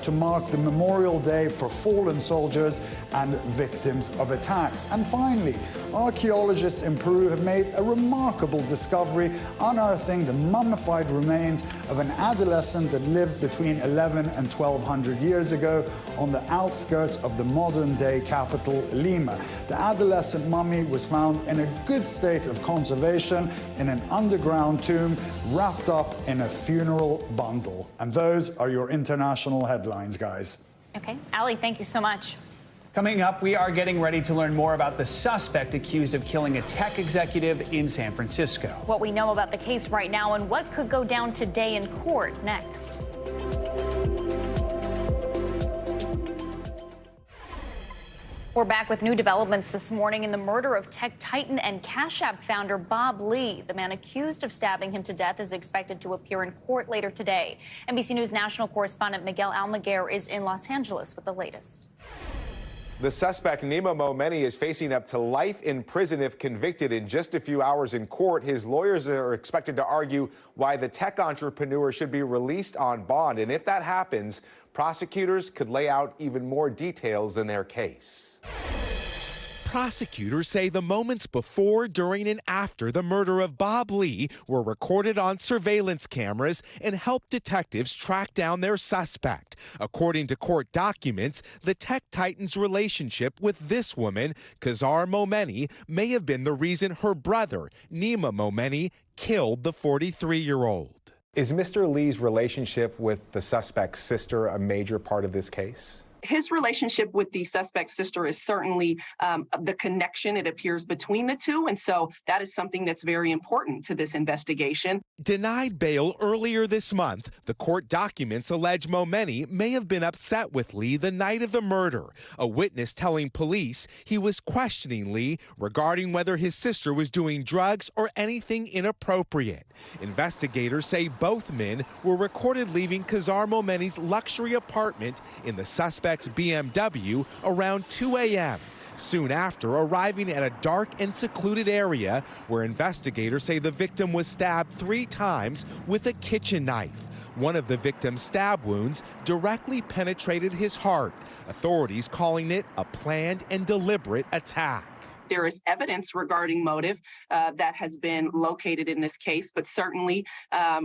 to mark the Memorial Day for fallen soldiers and victims of attacks. And finally, archaeologists in Peru have made a remarkable discovery, unearthing the mummified remains of an adolescent that lived between 11 and 1200 years ago on the outskirts of the modern-day capital, Lima. The adolescent mummy was found in a good state of conservation in an underground tomb, wrapped up in a funeral bundle. And those are your international headlines, guys. Okay, Ali, thank you so much. Coming up, we are getting ready to learn more about the suspect accused of killing a tech executive in San Francisco. What we know about the case right now and what could go down today in court next. We're back with new developments this morning in the murder of tech titan and Cash App founder Bob Lee. The man accused of stabbing him to death is expected to appear in court later today. NBC News national correspondent Miguel Almaguer is in Los Angeles with the latest. The suspect, Nima Momeni, is facing up to life in prison if convicted in just a few hours in court. His lawyers are expected to argue why the tech entrepreneur should be released on bond. And if that happens, prosecutors could lay out even more details in their case. Prosecutors say the moments before, during, and after the murder of Bob Lee were recorded on surveillance cameras and helped detectives track down their suspect. According to court documents, the tech titan's relationship with this woman, Kazar Momeni, may have been the reason her brother, Nima Momeni, killed the 43-year-old. Is Mr. Lee's relationship with the suspect's sister a major part of this case? His relationship with the suspect's sister is certainly the connection, it appears, between the two. And so that is something that's very important to this investigation. Denied bail earlier this month, the court documents allege Momeni may have been upset with Lee the night of the murder. A witness telling police he was questioning Lee regarding whether his sister was doing drugs or anything inappropriate. Investigators say both men were recorded leaving Kazar Momeni's luxury apartment in the suspect's BMW around 2 a.m. Soon after, arriving at a dark and secluded area where investigators say the victim was stabbed 3 times with a kitchen knife. One of the victim's stab wounds directly penetrated his heart, authorities calling it a planned and deliberate attack. There is evidence regarding motive that has been located in this case, but certainly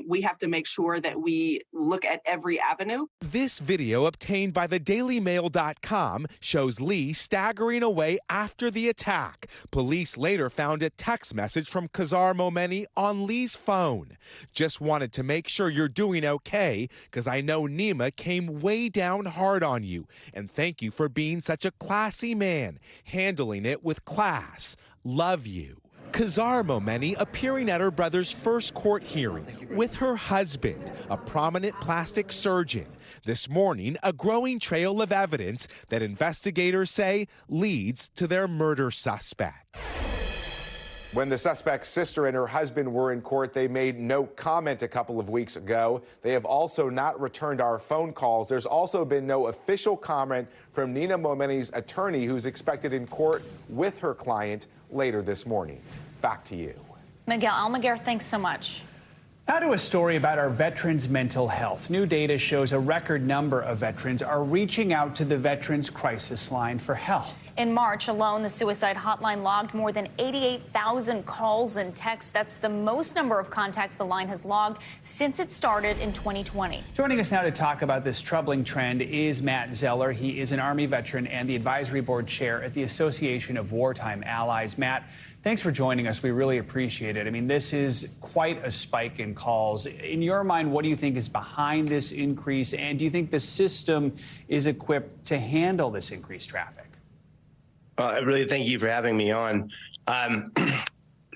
we have to make sure that we look at every avenue. This video obtained by the DailyMail.com shows Lee staggering away after the attack. Police later found a text message from Kazar Momeni on Lee's phone. Just wanted to make sure you're doing okay, because I know Nima came way down hard on you. And thank you for being such a classy man, handling it with class. Love you. Kazar Momeni appearing at her brother's first court hearing with her husband, a prominent plastic surgeon. This morning, a growing trail of evidence that investigators say leads to their murder suspect. When the suspect's sister and her husband were in court, they made no comment a couple of weeks ago. They have also not returned our phone calls. There's also been no official comment from Nina Momeni's attorney, who's expected in court with her client later this morning. Back to you. Miguel Almaguer, thanks so much. Now to a story about our veterans' mental health. New data shows a record number of veterans are reaching out to the Veterans Crisis Line for help. In March alone, the suicide hotline logged more than 88,000 calls and texts. That's the most number of contacts the line has logged since it started in 2020. Joining us now to talk about this troubling trend is Matt Zeller. He is an Army veteran and the advisory board chair at the Association of Wartime Allies. Matt, thanks for joining us. We really appreciate it. I mean, this is quite a spike in calls. In your mind, what do you think is behind this increase? And do you think the system is equipped to handle this increased traffic? I really thank you for having me on.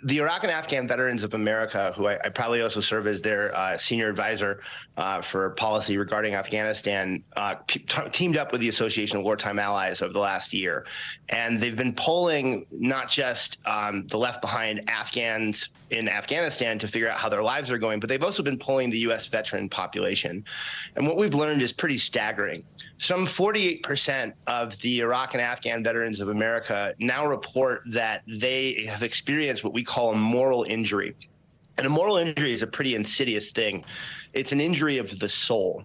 The Iraq and Afghan Veterans of America, who I probably also serve as their senior advisor for policy regarding Afghanistan, teamed up with the Association of Wartime Allies over the last year. And they've been polling not just the left behind Afghans in Afghanistan to figure out how their lives are going, but they've also been polling the U.S. veteran population. And what we've learned is pretty staggering. Some 48% of the Iraq and Afghan veterans of America now report that they have experienced what we call a moral injury. And a moral injury is a pretty insidious thing. It's an injury of the soul.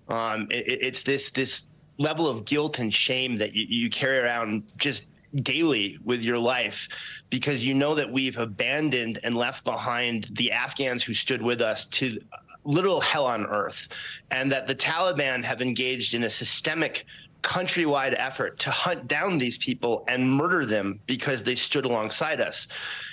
It's this level of guilt and shame that you carry around just daily with your life, because you know that we've abandoned and left behind the Afghans who stood with us to literal hell on earth, and that the Taliban have engaged in a systemic countrywide effort to hunt down these people and murder them because they stood alongside us.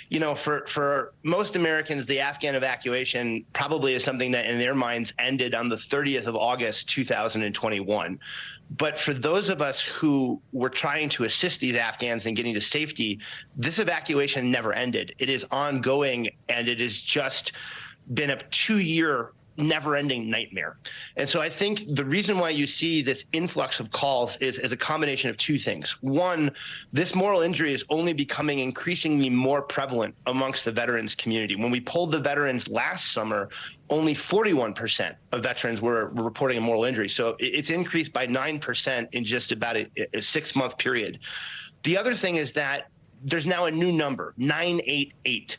You know, for most Americans, the Afghan evacuation probably is something that in their minds ended on the 30th of August, 2021. But for those of us who were trying to assist these Afghans in getting to safety, this evacuation never ended. It is ongoing, and it has just been a 2-year never-ending nightmare. And so I think the reason why you see this influx of calls is a combination of two things. One, this moral injury is only becoming increasingly more prevalent amongst the veterans community. When we polled the veterans last summer, only 41% of veterans were reporting a moral injury. So it's increased by 9% in just about a 6-month period. The other thing is that there's now a new number, 988.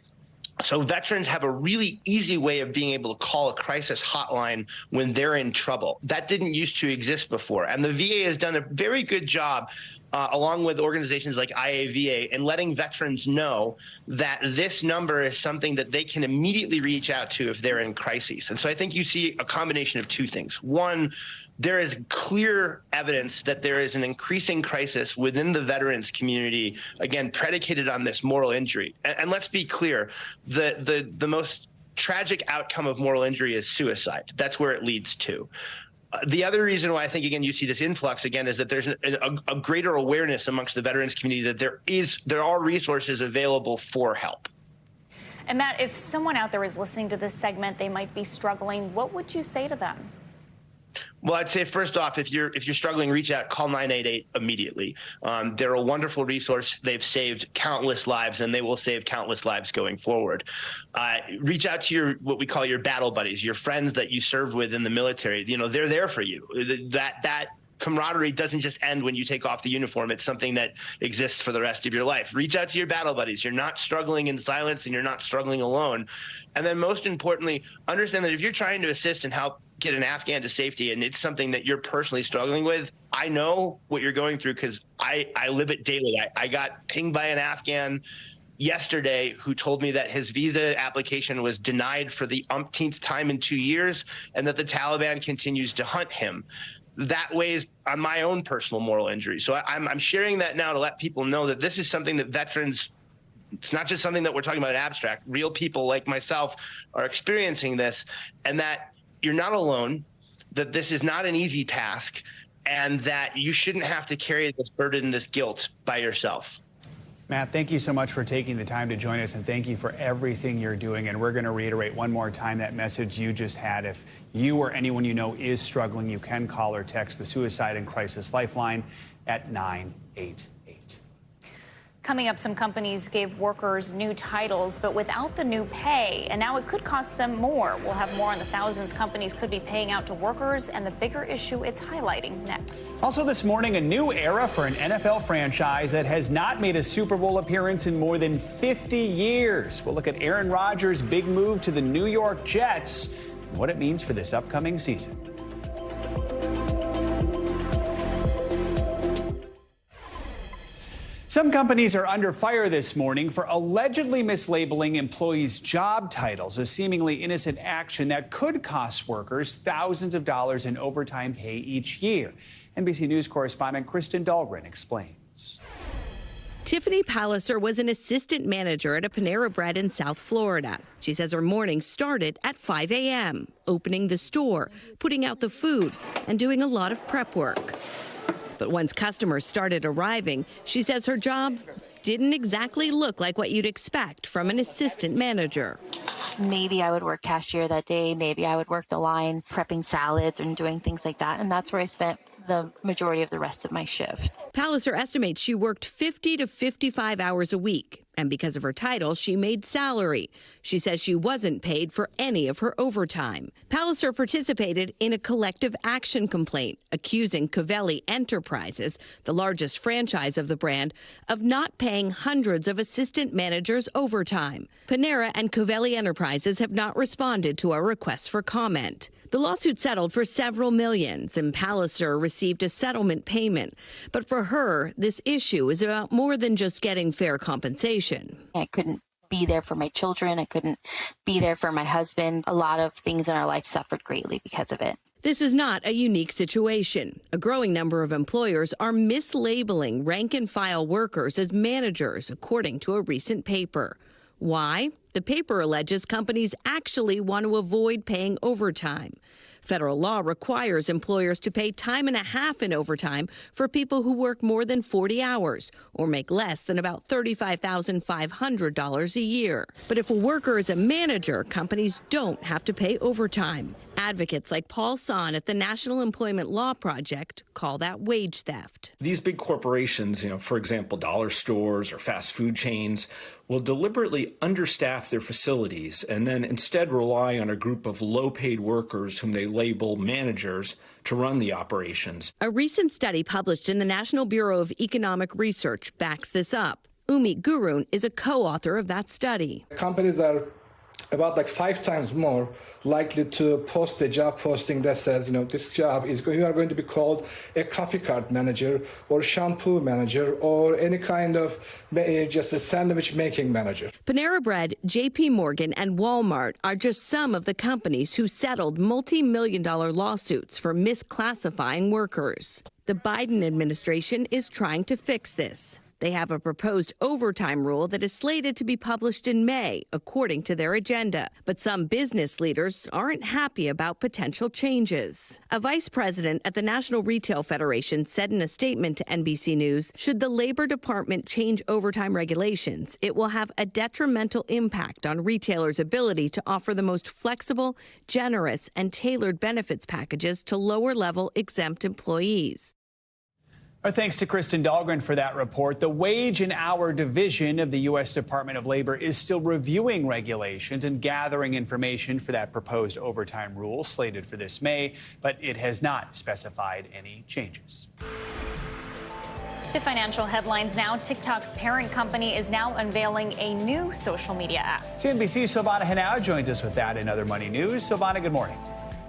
So veterans have a really easy way of being able to call a crisis hotline when they're in trouble. That didn't used to exist before. And the VA has done a very good job, along with organizations like IAVA, in letting veterans know that this number is something that they can immediately reach out to if they're in crises. And so I think you see a combination of two things. One, there is clear evidence that there is an increasing crisis within the veterans community, again, predicated on this moral injury. And let's be clear, the most tragic outcome of moral injury is suicide. That's where it leads to. The other reason why I think, again, you see this influx, again, is that there's a greater awareness amongst the veterans community that there are resources available for help. And Matt, if someone out there is listening to this segment, they might be struggling, what would you say to them? Well, I'd say first off, if you're struggling, reach out, call 988 immediately. They're a wonderful resource. They've saved countless lives, and they will save countless lives going forward. Reach out to what we call your battle buddies, your friends that you served with in the military. You know, they're there for you. That camaraderie doesn't just end when you take off the uniform. It's something that exists for the rest of your life. Reach out to your battle buddies. You're not struggling in silence, and you're not struggling alone. And then most importantly, understand that if you're trying to assist and help get an Afghan to safety, and it's something that you're personally struggling with, I know what you're going through because I live it daily. I got pinged by an Afghan yesterday who told me that his visa application was denied for the umpteenth time in 2 years, and that the Taliban continues to hunt him. That weighs on my own personal moral injury. So I'm sharing that now to let people know that this is something that veterans, it's not just something that we're talking about in abstract. Real people like myself are experiencing this, and that you're not alone, that this is not an easy task, and that you shouldn't have to carry this burden, this guilt by yourself. Matt, thank you so much for taking the time to join us, and thank you for everything you're doing. And we're going to reiterate one more time that message you just had. If you or anyone you know is struggling, you can call or text the Suicide and Crisis Lifeline at 988. Coming up, some companies gave workers new titles, but without the new pay, and now it could cost them more. We'll have more on the thousands companies could be paying out to workers and the bigger issue it's highlighting next. Also this morning, a new era for an NFL franchise that has not made a Super Bowl appearance in more than 50 years. We'll look at Aaron Rodgers' big move to the New York Jets and what it means for this upcoming season. Some companies are under fire this morning for allegedly mislabeling employees' job titles, a seemingly innocent action that could cost workers thousands of dollars in overtime pay each year. NBC News correspondent Kristen Dahlgren explains. Tiffany Palliser was an assistant manager at a Panera Bread in South Florida. She says her morning started at 5 a.m., opening the store, putting out the food, and doing a lot of prep work. But once customers started arriving, she says her job didn't exactly look like what you'd expect from an assistant manager. Maybe I would work cashier that day. Maybe I would work the line prepping salads and doing things like that. And that's where I spent the majority of the rest of my shift. Palliser estimates she worked 50 to 55 hours a week. And because of her title, she made salary. She says she wasn't paid for any of her overtime. Palliser participated in a collective action complaint accusing Covelli Enterprises, the largest franchise of the brand, of not paying hundreds of assistant managers overtime. Panera and Covelli Enterprises have not responded to our request for comment. The lawsuit settled for several millions, and Palliser received a settlement payment. But for her, this issue is about more than just getting fair compensation. I couldn't be there for my children. I couldn't be there for my husband. A lot of things in our life suffered greatly because of it. This is not a unique situation. A growing number of employers are mislabeling rank-and-file workers as managers, according to a recent paper. Why? The paper alleges companies actually want to avoid paying overtime. Federal law requires employers to pay time and a half in overtime for people who work more than 40 hours or make less than about $35,500 a year. But if a worker is a manager, companies don't have to pay overtime. Advocates like Paul Son at the National Employment Law Project call that wage theft. These big corporations, for example, dollar stores or fast food chains, will deliberately understaff their facilities and then instead rely on a group of low-paid workers whom they label managers to run the operations. A recent study published in the National Bureau of Economic Research backs this up. Umi Gurun is a co-author of that study. Companies are about 5 times more likely to post a job posting that says, this job is you are going to be called a coffee cart manager or shampoo manager or any kind of just a sandwich making manager. Panera Bread, JP Morgan, and Walmart are just some of the companies who settled multi-million-dollar lawsuits for misclassifying workers. The Biden administration is trying to fix this. They have a proposed overtime rule that is slated to be published in May, according to their agenda. But some business leaders aren't happy about potential changes. A vice president at the National Retail Federation said in a statement to NBC News, should the Labor Department change overtime regulations, it will have a detrimental impact on retailers' ability to offer the most flexible, generous, and tailored benefits packages to lower-level exempt employees. Our thanks to Kristen Dahlgren for that report. The Wage and Hour Division of the U.S. Department of Labor is still reviewing regulations and gathering information for that proposed overtime rule slated for this May, but it has not specified any changes. To financial headlines now, TikTok's parent company is now unveiling a new social media app. CNBC's Silvana Henao joins us with that and other money news. Silvana, good morning.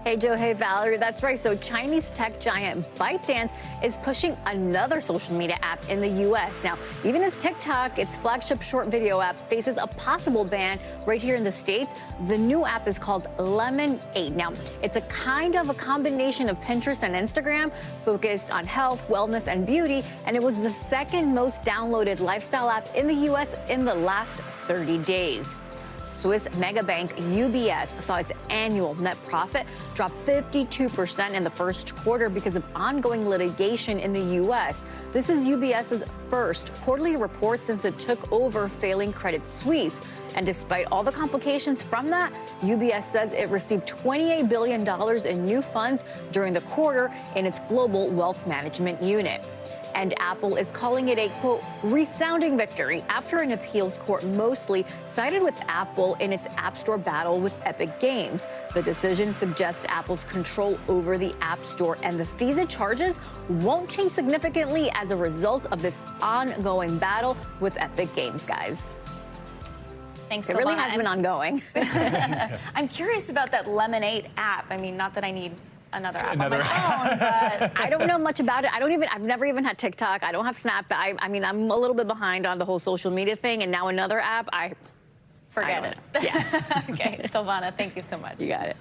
Hey, Joe. Hey, Valerie. That's right. So Chinese tech giant ByteDance is pushing another social media app in the U.S. Now, even as TikTok, its flagship short video app, faces a possible ban right here in the States, the new app is called Lemonade. Now, it's a kind of a combination of Pinterest and Instagram focused on health, wellness, and beauty. And it was the second most downloaded lifestyle app in the U.S. in the last 30 days. Swiss megabank UBS saw its annual net profit drop 52% in the first quarter because of ongoing litigation in the U.S. This is UBS's first quarterly report since it took over failing Credit Suisse. And despite all the complications from that, UBS says it received $28 billion in new funds during the quarter in its global wealth management unit. And Apple is calling it a, quote, resounding victory after an appeals court mostly sided with Apple in its App Store battle with Epic Games. The decision suggests Apple's control over the App Store and the fees it charges won't change significantly as a result of this ongoing battle with Epic Games, guys. Thanks, It really has been ongoing. I'm curious about that Lemonade app. I mean, not that I need another app on my phone, but I don't know much about it. I've never even had TikTok. I don't have Snap. I mean, I'm a little bit behind on the whole social media thing, and now another app, forget it. Yeah. Okay, Silvana, thank you so much. You got it.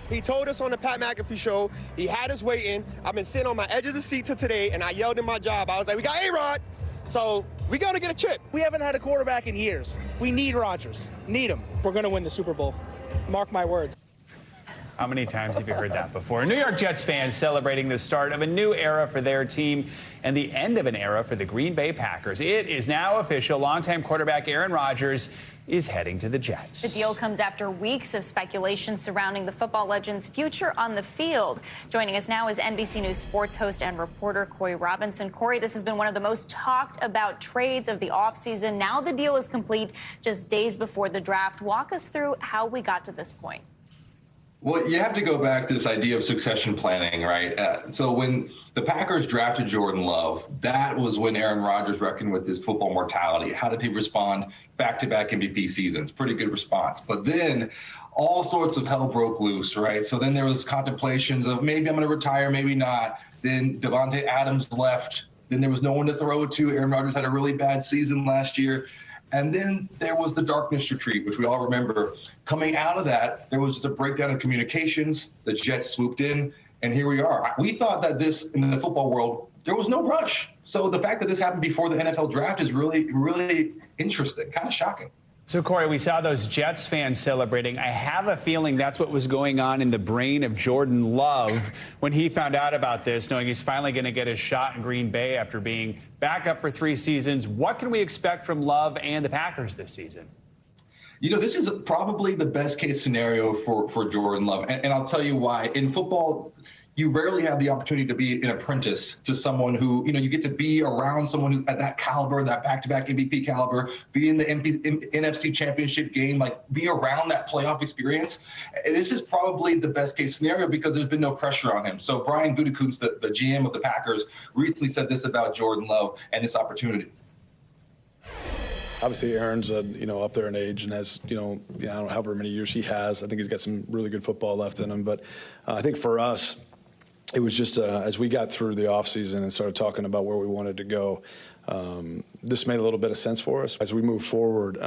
He told us on the Pat McAfee show, he had us waiting. I've been sitting on my edge of the seat till today, and I yelled in my job. I was like, we got A-Rod, so we got to get a chip. We haven't had a quarterback in years. We need Rodgers. Need him. We're going to win the Super Bowl. Mark my words. How many times have you heard that before? New York Jets fans celebrating the start of a new era for their team and the end of an era for the Green Bay Packers. It is now official. Longtime quarterback Aaron Rodgers is heading to the Jets. The deal comes after weeks of speculation surrounding the football legend's future on the field. Joining us now is NBC News sports host and reporter Corey Robinson. Corey, this has been one of the most talked about trades of the offseason. Now the deal is complete just days before the draft. Walk us through how we got to this point. Well, you have to go back to this idea of succession planning, right? So when the Packers drafted Jordan Love, that was when Aaron Rodgers reckoned with his football mortality. How did he respond? Back-to-back MVP seasons. Pretty good response. But then all sorts of hell broke loose, right? So then there was contemplations of maybe I'm going to retire, maybe not. Then Devontae Adams left. Then there was no one to throw it to. Aaron Rodgers had a really bad season last year. And then there was the darkness retreat, which we all remember. Coming out of that, there was just a breakdown of communications. The Jets swooped in, and here we are. We thought that this, in the football world, there was no rush. So the fact that this happened before the NFL draft is really, really interesting, kind of shocking. So, Corey, we saw those Jets fans celebrating. I have a feeling that's what was going on in the brain of Jordan Love when he found out about this, knowing he's finally going to get his shot in Green Bay after being back up for 3 seasons. What can we expect from Love and the Packers this season? You know, this is probably the best case scenario for Jordan Love. And I'll tell you why. In football, you rarely have the opportunity to be an apprentice to someone who, you know, you get to be around someone who's at that caliber, that back-to-back MVP caliber, be in the NFC Championship game, like be around that playoff experience. This is probably the best case scenario because there's been no pressure on him. So Brian Gutekunst, the GM of the Packers, recently said this about Jordan Love and this opportunity. Obviously, Aaron's up there in age and has I don't know however many years he has. I think he's got some really good football left in him. But I think for us, it was just as we got through the offseason and started talking about where we wanted to go, this made a little bit of sense for us. As we move forward,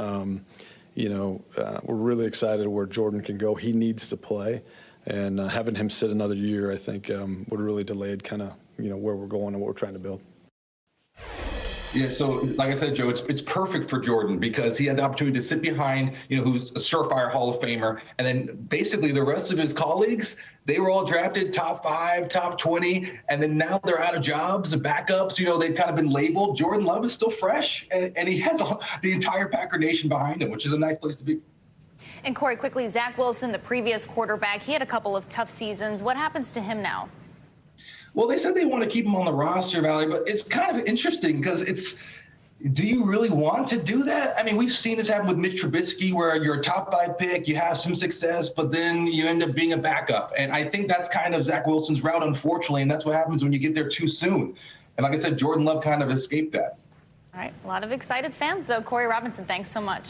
we're really excited where Jordan can go. He needs to play. And having him sit another year, I think, would really delayed kind of, where we're going and what we're trying to build. Yeah, so like I said, Joe, it's perfect for Jordan because he had the opportunity to sit behind, who's a surefire Hall of Famer. And then basically the rest of his colleagues, they were all drafted top 5, top 20. And then now they're out of jobs, the backups, they've kind of been labeled. Jordan Love is still fresh and he has the entire Packer Nation behind him, which is a nice place to be. And Corey, quickly, Zach Wilson, the previous quarterback, he had a couple of tough seasons. What happens to him now? Well, they said they want to keep him on the roster, Valley, but it's kind of interesting because do you really want to do that? I mean, we've seen this happen with Mitch Trubisky where you're a top 5 pick, you have some success, but then you end up being a backup. And I think that's kind of Zach Wilson's route, unfortunately, and that's what happens when you get there too soon. And like I said, Jordan Love kind of escaped that. All right, a lot of excited fans, though. Corey Robinson, thanks so much.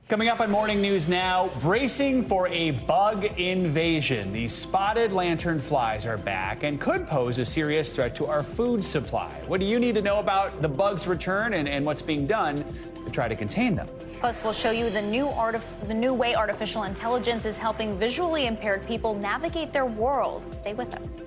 Coming up on Morning News Now, bracing for a bug invasion. These spotted lanternflies are back and could pose a serious threat to our food supply. What do you need to know about the bug's return and what's being done to try to contain them? Plus, we'll show you the new way artificial intelligence is helping visually impaired people navigate their world. Stay with us.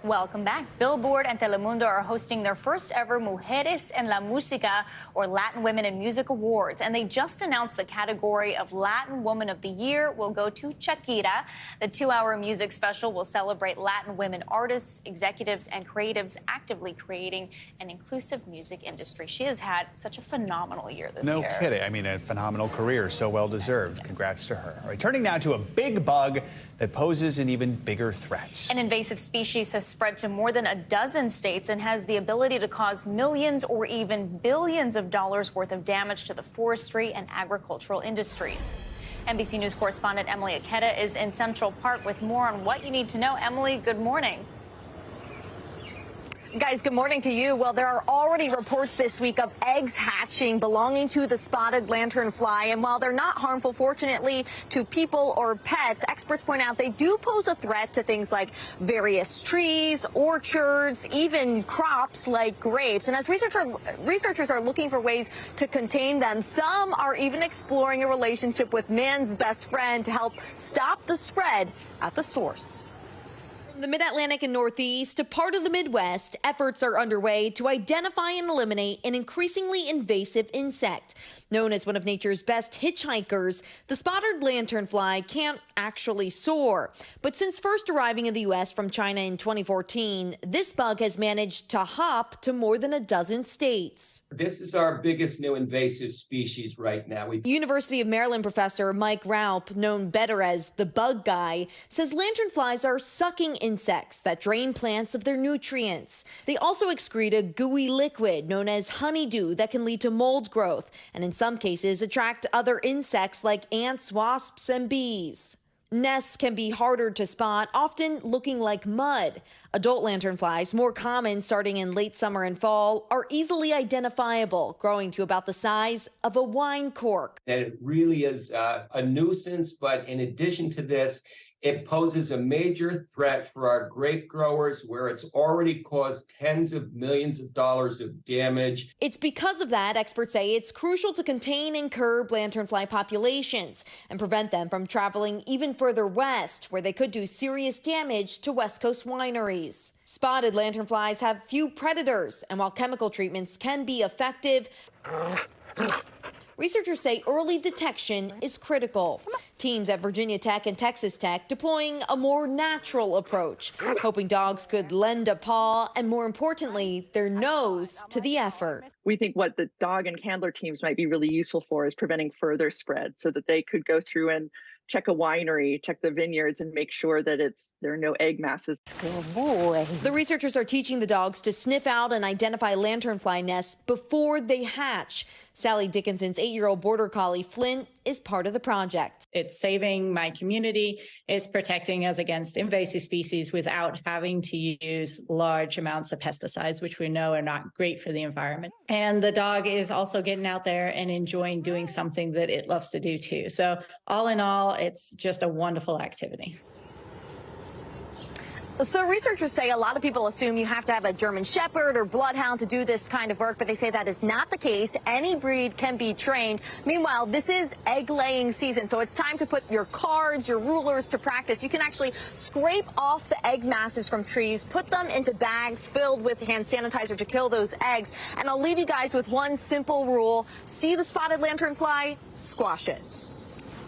Welcome back. Billboard and Telemundo are hosting their first ever Mujeres en la Música, or Latin Women in Music Awards. And they just announced the category of Latin Woman of the Year will go to Shakira. The 2-hour music special will celebrate Latin women artists, executives, and creatives actively creating an inclusive music industry. She has had such a phenomenal year this year. No kidding. I mean, a phenomenal career, so well-deserved. Congrats to her. All right, turning now to a big bug that poses an even bigger threat. An invasive species has spread to more than a dozen states and has the ability to cause millions or even billions of dollars worth of damage to the forestry and agricultural industries. NBC News correspondent Emily Aketa is in Central Park with more on what you need to know. Emily, good morning. Guys, good morning to you. Well, there are already reports this week of eggs hatching belonging to the spotted lanternfly. And while they're not harmful, fortunately, to people or pets, experts point out they do pose a threat to things like various trees, orchards, even crops like grapes. And as researchers are looking for ways to contain them, some are even exploring a relationship with man's best friend to help stop the spread at the source. From the Mid-Atlantic and Northeast to part of the Midwest, efforts are underway to identify and eliminate an increasingly invasive insect. Known as one of nature's best hitchhikers, the spotted lanternfly can't actually soar. But since first arriving in the U.S. from China in 2014, this bug has managed to hop to more than a dozen states. This is our biggest new invasive species right now. University of Maryland professor Mike Raup, known better as the bug guy, says lanternflies are sucking insects that drain plants of their nutrients. They also excrete a gooey liquid known as honeydew that can lead to mold growth and in some cases attract other insects like ants, wasps, and bees. Nests can be harder to spot, often looking like mud. Adult lanternflies, more common starting in late summer and fall, are easily identifiable, growing to about the size of a wine cork. And it really is a nuisance, but in addition to this, it poses a major threat for our grape growers, where it's already caused tens of millions of dollars of damage. It's because of that, experts say it's crucial to contain and curb lanternfly populations and prevent them from traveling even further west, where they could do serious damage to West Coast wineries. Spotted lanternflies have few predators, and while chemical treatments can be effective, researchers say early detection is critical. Teams at Virginia Tech and Texas Tech deploying a more natural approach, hoping dogs could lend a paw and, more importantly, their nose to the effort. We think what the dog and handler teams might be really useful for is preventing further spread, so that they could go through and check a winery, check the vineyards, and make sure that there are no egg masses. Good boy. The researchers are teaching the dogs to sniff out and identify lanternfly nests before they hatch. Sally Dickinson's 8-year-old border collie Flint is part of the project. It's saving my community. It's protecting us against invasive species without having to use large amounts of pesticides, which we know are not great for the environment. And the dog is also getting out there and enjoying doing something that it loves to do too. So all in all, it's just a wonderful activity. So researchers say a lot of people assume you have to have a German Shepherd or Bloodhound to do this kind of work, but they say that is not the case. Any breed can be trained. Meanwhile, this is egg-laying season, so it's time to put your cards, your rulers to practice. You can actually scrape off the egg masses from trees, put them into bags filled with hand sanitizer to kill those eggs. And I'll leave you guys with one simple rule. See the spotted lanternfly? Squash it.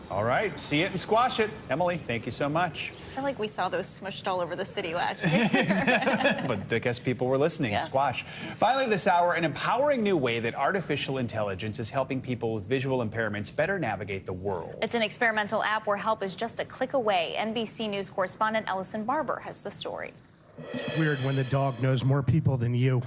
All right, see it and squash it. Emily, thank you so much. I feel like we saw those smushed all over the city last year. But I guess people were listening. Yeah. Squash. Finally this hour, an empowering new way that artificial intelligence is helping people with visual impairments better navigate the world. It's an experimental app where help is just a click away. NBC News correspondent Ellison Barber has the story. It's weird when the dog knows more people than you.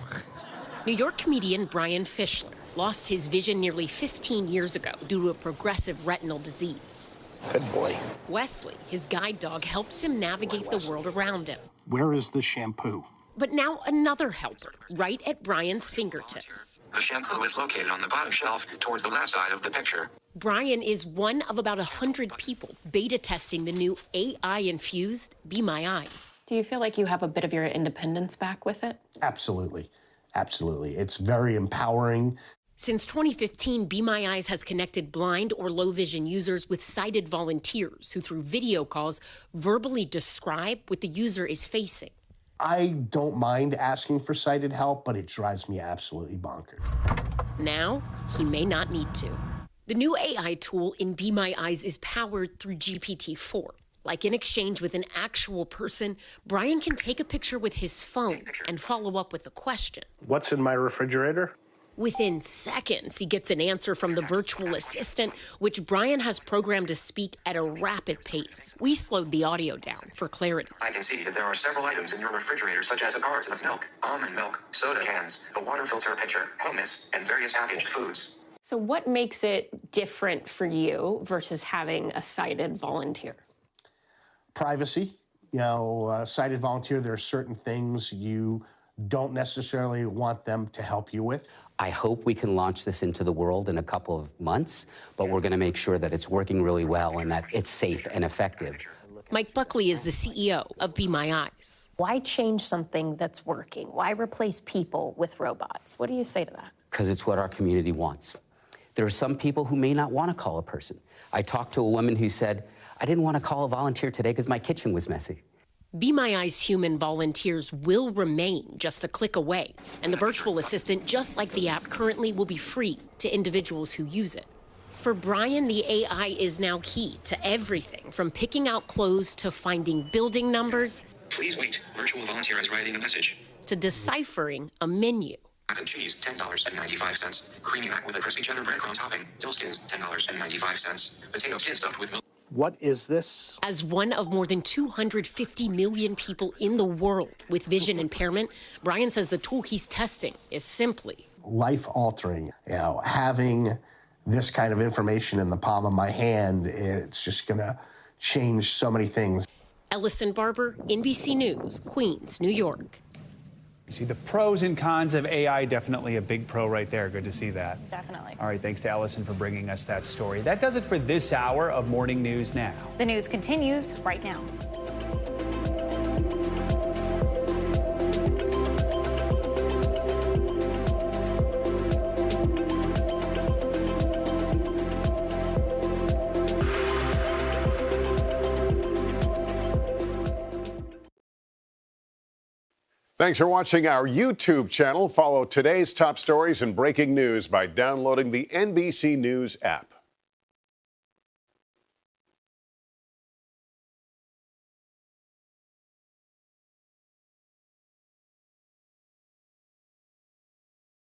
New York comedian Brian Fischler lost his vision nearly 15 years ago due to a progressive retinal disease. Good boy. Wesley, his guide dog, helps him navigate the world around him. Where is the shampoo? But now another helper, right at Brian's fingertips. The shampoo is located on the bottom shelf towards the left side of the picture. Brian is one of about 100 people beta testing the new AI-infused Be My Eyes. Do you feel like you have a bit of your independence back with it? Absolutely. Absolutely. It's very empowering. Since 2015, Be My Eyes has connected blind or low vision users with sighted volunteers who, through video calls, verbally describe what the user is facing. I don't mind asking for sighted help, but it drives me absolutely bonkers. Now, he may not need to. The new AI tool in Be My Eyes is powered through GPT-4. Like in exchange with an actual person, Brian can take a picture with his phone and follow up with a question. What's in my refrigerator? Within seconds, he gets an answer from the virtual assistant, which Brian has programmed to speak at a rapid pace. We slowed the audio down for clarity. I can see that there are several items in your refrigerator, such as a carton of milk, almond milk, soda cans, a water filter pitcher, hummus, and various packaged foods. So what makes it different for you versus having a sighted volunteer? Privacy. You know, sighted volunteer, there are certain things you don't necessarily want them to help you with. I hope we can launch this into the world in a couple of months, but we're going to make sure that it's working really well and that it's safe and effective. Mike Buckley is the CEO of Be My Eyes. Why change something that's working? Why replace people with robots? What do you say to that? Because it's what our community wants. There are some people who may not want to call a person. I talked to a woman who said, I didn't want to call a volunteer today because my kitchen was messy. Be My Eyes human volunteers will remain just a click away, and the virtual assistant, just like the app currently, will be free to individuals who use it. For Brian, the AI is now key to everything from picking out clothes to finding building numbers. Please wait. Virtual volunteer is writing a message. To deciphering a menu. Mac and cheese, $10.95. Creamy mac with a crispy cheddar breadcrumb topping. Dill skins, $10.95. Potato skin stuffed with milk. What is this? As one of more than 250 million people in the world with vision impairment, Brian says the tool he's testing is simply Life-altering. Having this kind of information in the palm of my hand, it's just going to change so many things. Ellison Barber, NBC News, Queens, New York. You see the pros and cons of AI, definitely a big pro right there. Good to see that. Definitely. All right, thanks to Ellison for bringing us that story. That does it for this hour of Morning News Now. The news continues right now. Thanks for watching our YouTube channel. Follow today's top stories and breaking news by downloading the NBC News app.